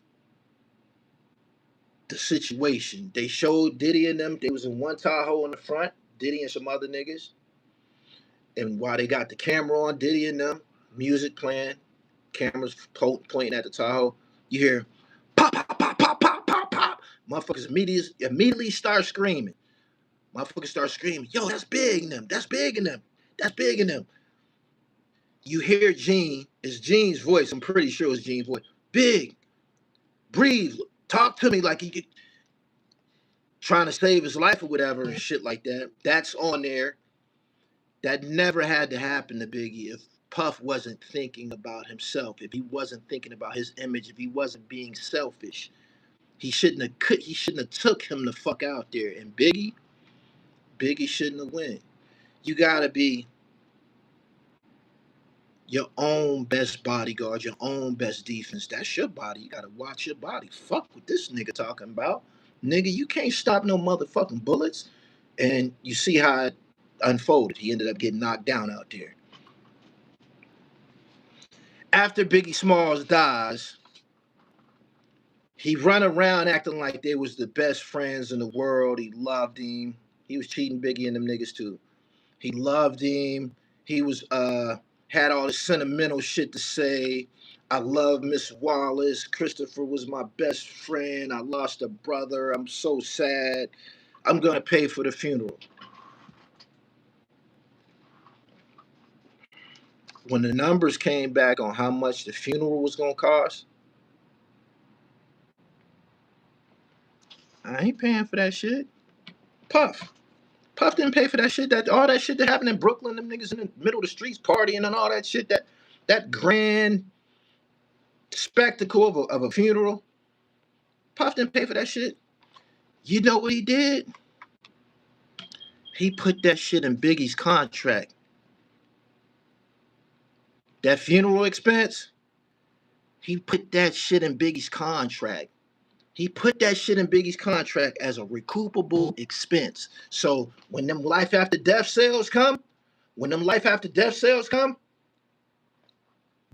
the situation. They showed Diddy and them. They was in one Tahoe in the front, Diddy and some other niggas. And while they got the camera on, Diddy and them, music playing, cameras pointing at the Tahoe, you hear pop, pop, pop, pop, pop, pop, pop. Motherfuckers immediately start screaming. Motherfuckers start screaming, "Yo, that's big in them. That's big in them. That's big in them." You hear Gene, it's Gene's voice. I'm pretty sure it's Gene's voice. "Big, breathe, talk to me," like he could, trying to save his life or whatever and shit like that. That's on there. That never had to happen to Biggie if Puff wasn't thinking about himself, if he wasn't thinking about his image, if he wasn't being selfish. He shouldn't have took him the fuck out there. And Biggie shouldn't have went. You gotta be your own best bodyguard, your own best defense. That's your body. You gotta watch your body. Fuck what this nigga talking about. Nigga, you can't stop no motherfucking bullets. And you see how it unfolded. He ended up getting knocked down out there. After Biggie Smalls dies, he run around acting like they was the best friends in the world. He loved him. He was cheating Biggie and them niggas too. He loved him. He was had all this sentimental shit to say. "I love Miss Wallace. Christopher was my best friend. I lost a brother. I'm so sad. I'm gonna pay for the funeral." When the numbers came back on how much the funeral was gonna cost, I ain't paying for that shit. Puff. Puff didn't pay for that shit. That all that shit that happened in Brooklyn, them niggas in the middle of the streets partying and all that shit. That grand spectacle of a funeral. Puff didn't pay for that shit. You know what he did? He put that shit in Biggie's contract. That funeral expense. He put that shit in Biggie's contract. He put that shit in Biggie's contract as a recoupable expense. So when them life after death sales come,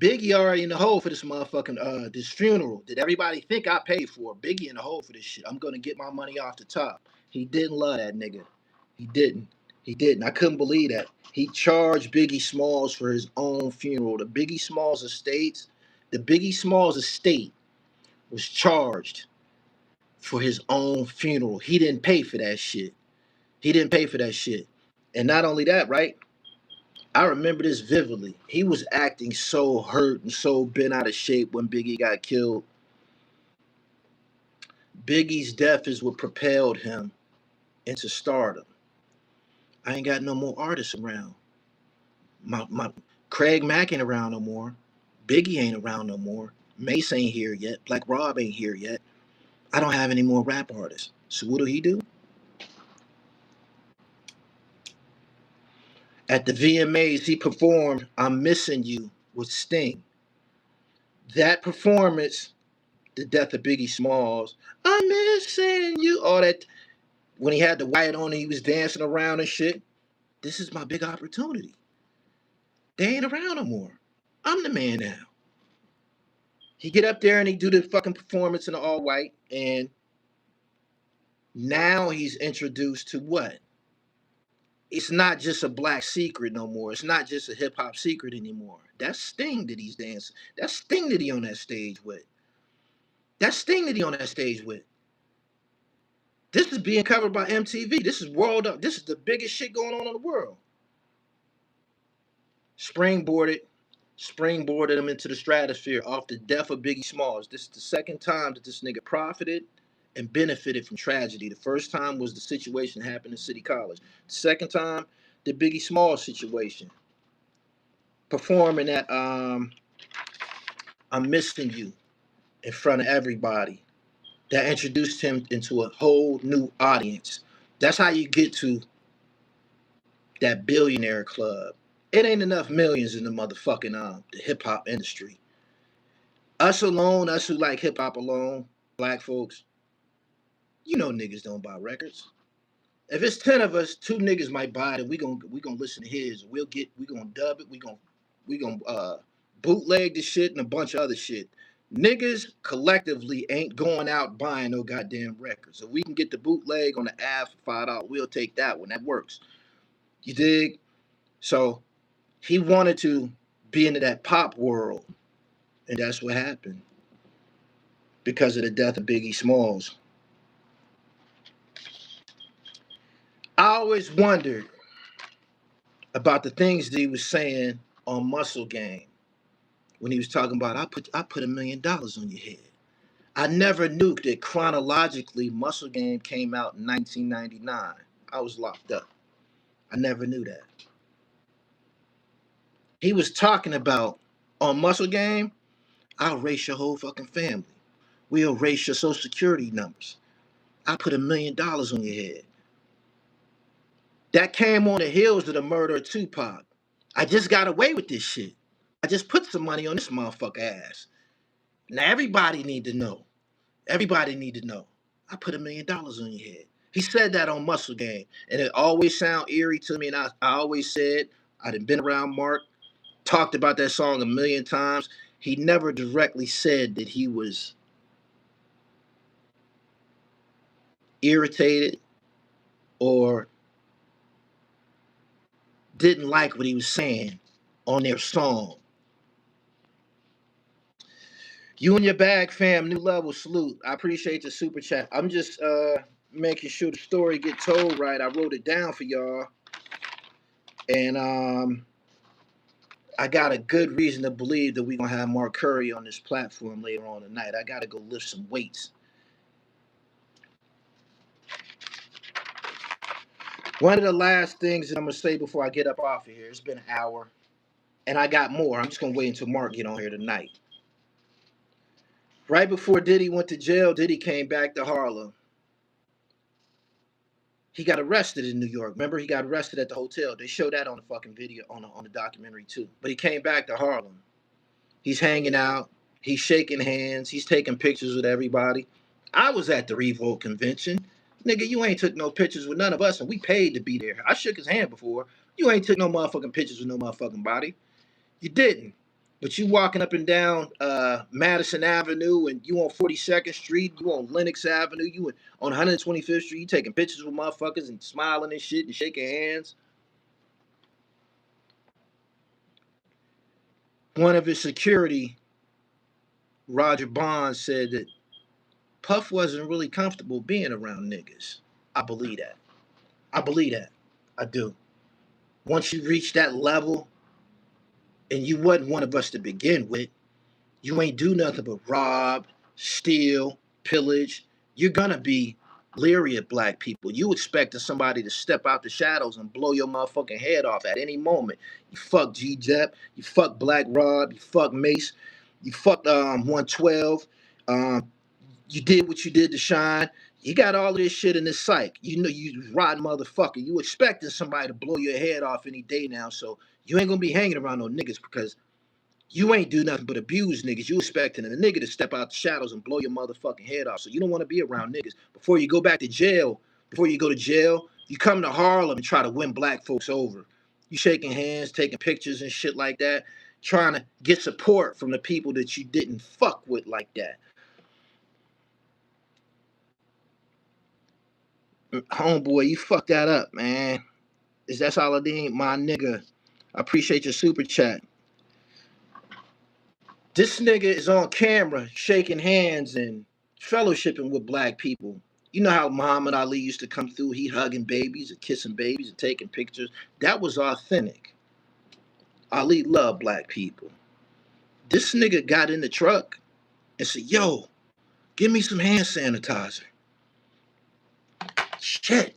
Biggie already in the hole for this motherfucking this funeral that everybody think I paid for. Biggie in the hole for this shit. I'm gonna get my money off the top. He didn't love that nigga. He didn't. He didn't. I couldn't believe that. He charged Biggie Smalls for his own funeral. The Biggie Smalls estate was charged for his own funeral. He didn't pay for that shit. He didn't pay for that shit. And not only that, right? I remember this vividly. He was acting so hurt and so bent out of shape when Biggie got killed. Biggie's death is what propelled him into stardom. I ain't got no more artists around. My Craig Mack ain't around no more. Biggie ain't around no more. Mace ain't here yet. Black Rob ain't here yet. I don't have any more rap artists. So what do? At the VMAs, he performed I'm Missing You with Sting. That performance, the death of Biggie Smalls, I'm missing you, all that, when he had the white on and he was dancing around and shit. This is my big opportunity. They ain't around no more. I'm the man now. He get up there and he do the fucking performance in the all white, and now he's introduced to what? It's not just a black secret no more. It's not just a hip hop secret anymore. That's Sting that he's dancing. That's Sting that he on that stage with. That's Sting that he on that stage with. This is being covered by MTV. This is world up. This is the biggest shit going on in the world. Springboarded him into the stratosphere off the death of Biggie Smalls. This is the second time that this nigga profited and benefited from tragedy. The first time was the situation that happened in City College. The second time, the Biggie Smalls situation. Performing at I'm Missing You in front of everybody. That introduced him into a whole new audience. That's how you get to that billionaire club. It ain't enough millions in the motherfucking the hip hop industry. Us alone, us who like hip hop alone, black folks, you know niggas don't buy records. If it's 10 of us, 2 niggas might buy it and we gonna listen to his. We gonna dub it, we gonna bootleg the shit and a bunch of other shit. Niggas collectively ain't going out buying no goddamn records. If we can get the bootleg on the app for $5, we'll take that one. That works. You dig? So he wanted to be into that pop world, and that's what happened because of the death of Biggie Smalls. I always wondered about the things that he was saying on Muscle Game when he was talking about I put $1,000,000 on your head. I never knew that chronologically Muscle Game came out in 1999. I was locked up. I never knew that. He was talking about on Muscle Game, I'll erase your whole fucking family. We'll erase your social security numbers. I put $1,000,000 on your head. That came on the heels of the murder of Tupac. I just got away with this shit. I just put some money on this motherfucker ass. Now everybody need to know. Everybody need to know. I put $1,000,000 on your head. He said that on Muscle Game, and it always sound eerie to me. And I always said I done been around Mark, talked about that song a million times. He never directly said that he was irritated or didn't like what he was saying on their song. You and your bag, fam. New level salute. I appreciate the super chat. I'm just making sure the story get told right. I wrote it down for y'all, and I got a good reason to believe that we're gonna have Mark Curry on this platform later on tonight. I gotta go lift some weights. One of the last things that I'm gonna say before I get up off of here. It's been an hour, and I got more. I'm just gonna wait until Mark get on here tonight. Right before Diddy went to jail, Diddy came back to Harlem. He got arrested in New York. Remember, he got arrested at the hotel. They showed that on the fucking video on the documentary too. But he came back to Harlem. He's hanging out. He's shaking hands. He's taking pictures with everybody. I was at the Revolt convention. Nigga, you ain't took no pictures with none of us, and we paid to be there. I shook his hand before. You ain't took no motherfucking pictures with no motherfucking body. You didn't. But you walking up and down Madison Avenue, and you on 42nd Street, you on Lenox Avenue, you on 125th Street, you taking pictures with motherfuckers and smiling and shit and shaking hands. One of his security, Roger Bond, said that Puff wasn't really comfortable being around niggas. I believe that. I believe that. I do. Once you reach that level, and you wasn't one of us to begin with, you ain't do nothing but rob, steal, pillage. You're gonna be leery of black people. You expecting somebody to step out the shadows and blow your motherfucking head off at any moment. You fuck G Jep, you fuck Black Rob, you fuck Mace, you fucked 112. Um, you did what you did to Shine. You got all of this shit in this psych. You know you rotten motherfucker. You expecting somebody to blow your head off any day now, so you ain't gonna be hanging around no niggas because you ain't do nothing but abuse niggas. You expecting a nigga to step out the shadows and blow your motherfucking head off. So you don't want to be around niggas. Before you go back to jail, before you go to jail, you come to Harlem and try to win black folks over. You shaking hands, taking pictures and shit like that, trying to get support from the people that you didn't fuck with like that. Homeboy, you fucked that up, man. Is that Saladin, my nigga? I appreciate your super chat. This nigga is on camera shaking hands and fellowshipping with black people. You know how Muhammad Ali used to come through, he hugging babies and kissing babies and taking pictures. That was authentic. Ali loved black people. This nigga got in the truck and said, yo, give me some hand sanitizer. Shit,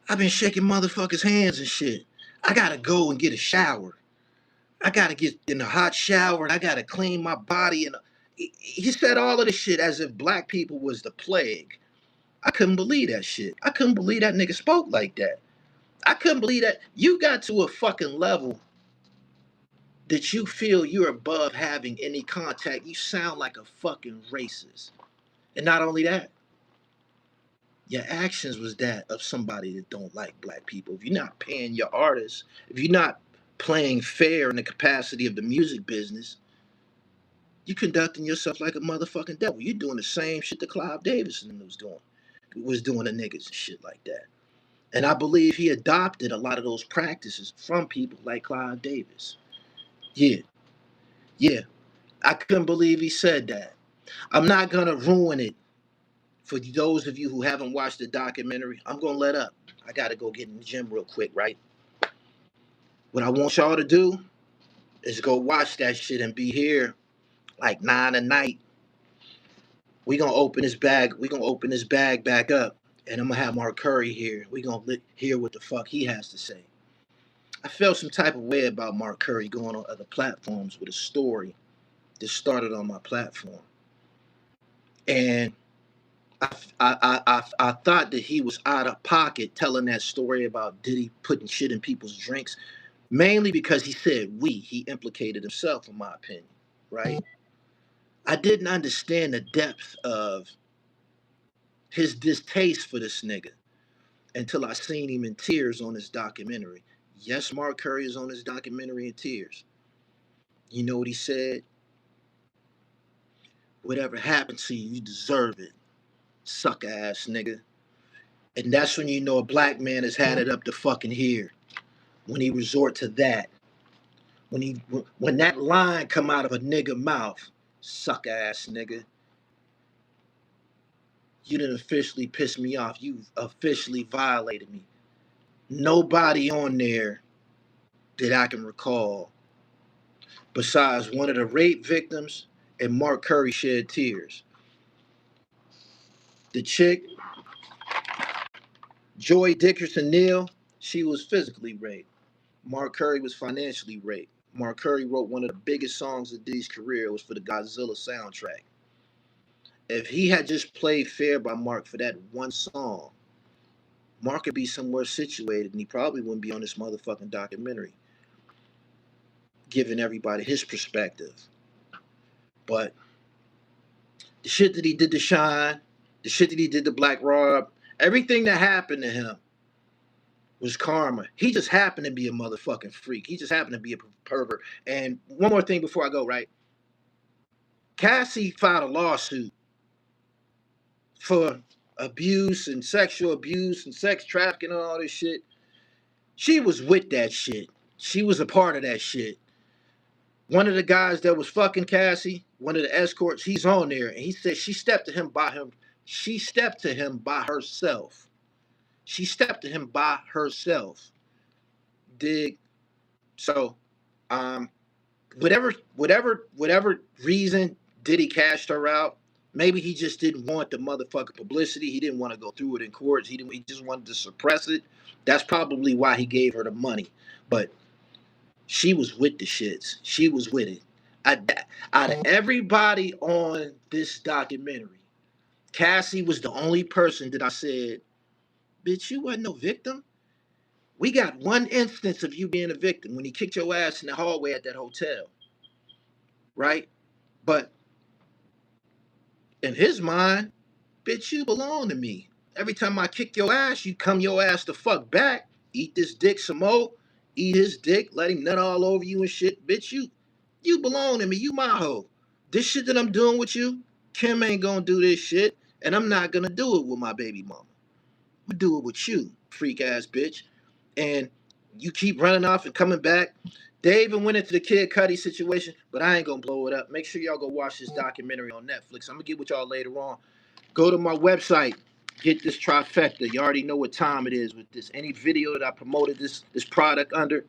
I've been shaking motherfuckers' hands and shit. I gotta go and get a shower. I gotta get in a hot shower and I gotta clean my body. And he said all of this shit as if black people was the plague. I couldn't believe that shit. I couldn't believe that nigga spoke like that. I couldn't believe that you got to a fucking level that you feel you're above having any contact. You sound like a fucking racist. And not only that, your actions was that of somebody that don't like black people. If you're not paying your artists, if you're not playing fair in the capacity of the music business, you conducting yourself like a motherfucking devil. You're doing the same shit that Clive Davidson was doing to niggas and shit like that. And I believe he adopted a lot of those practices from people like Clive Davis. Yeah, yeah. I couldn't believe he said that. I'm not gonna ruin it for those of you who haven't watched the documentary. I'm gonna let up. I gotta go get in the gym real quick, right? What I want y'all to do is go watch that shit and be here like 9 at night. We gonna open this bag. We gonna open this bag back up, and I'm gonna have Mark Curry here. We gonna hear what the fuck he has to say. I felt some type of way about Mark Curry going on other platforms with a story that started on my platform, and I thought that he was out of pocket telling that story about Diddy putting shit in people's drinks, mainly because he said he implicated himself, in my opinion, right? I didn't understand the depth of his distaste for this nigga until I seen him in tears on his documentary. Yes, Mark Curry is on his documentary in tears. You know what he said? Whatever happened to you, you deserve it, suck ass nigga. And that's when you know a black man has had it up to fucking here. When he resort to that, when that line come out of a nigga mouth, suck ass nigga, you didn't officially piss me off. You officially violated me. Nobody on there that I can recall, besides one of the rape victims and Mark Curry, shed tears. The chick, Joy Dickerson Neal, she was physically raped. Mark Curry was financially raped. Mark Curry wrote one of the biggest songs of Diddy's career. It was for the Godzilla soundtrack. If he had just played fair by Mark for that one song, Mark could be somewhere situated and he probably wouldn't be on this motherfucking documentary, giving everybody his perspective. But the shit that he did to Shine, the shit that he did to Black Rob, everything that happened to him was karma. He just happened to be a motherfucking freak. He just happened to be a pervert. And one more thing before I go, right? Cassie filed a lawsuit for abuse and sexual abuse and sex trafficking and all this shit. She was with that shit. She was a part of that shit. One of the guys that was fucking Cassie, one of the escorts, he's on there, and he said she stepped to him by him. She stepped to him by herself. She stepped to him by herself. Dig. So, um, whatever reason Diddy cashed her out. Maybe he just didn't want the motherfucking publicity. He didn't want to go through it in courts. He just wanted to suppress it. That's probably why he gave her the money. But she was with the shits. She was with it. Out of everybody on this documentary, Cassie was the only person that I said, bitch, you wasn't no victim. We got one instance of you being a victim when he kicked your ass in the hallway at that hotel. Right? But in his mind, bitch, you belong to me. Every time I kick your ass, you come your ass the fuck back. Eat this dick some more. Eat his dick. Let him nut all over you and shit. Bitch, you belong to me. You my hoe. This shit that I'm doing with you, Kim ain't gonna do this shit. And I'm not gonna do it with my baby mama. I'm gonna do it with you, freak ass bitch. And you keep running off and coming back. They even went into the Kid Cudi situation, but I ain't gonna blow it up. Make sure y'all go watch this documentary on Netflix. I'm gonna get with y'all later on. Go to my website, get this trifecta. You already know what time it is with this. Any video that I promoted this product under,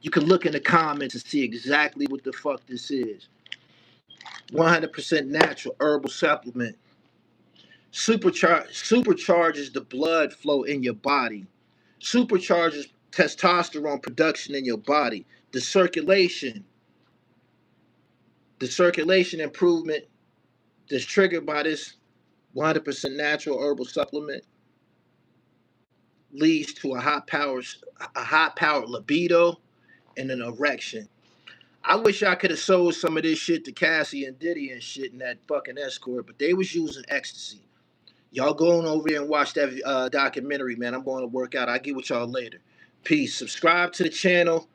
you can look in the comments and see exactly what the fuck this is. 100% natural herbal supplement. Supercharges the blood flow in your body. Supercharges testosterone production in your body. The circulation improvement that's triggered by this 100% natural herbal supplement leads to a high powered libido and an erection. I wish I could have sold some of this shit to Cassie and Diddy and shit in that fucking escort, but they was using ecstasy. Y'all going over there and watch that documentary, man. I'm going to work out. I'll get with y'all later. Peace. Subscribe to the channel.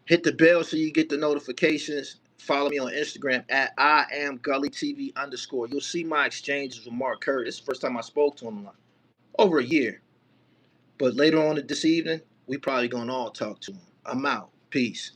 Hit the bell so you get the notifications. Follow me on Instagram at I am gullytv _. You'll see my exchanges with Mark Curtis. First time I spoke to him in over a year. But later on this evening, we probably gonna all talk to him. I'm out. Peace.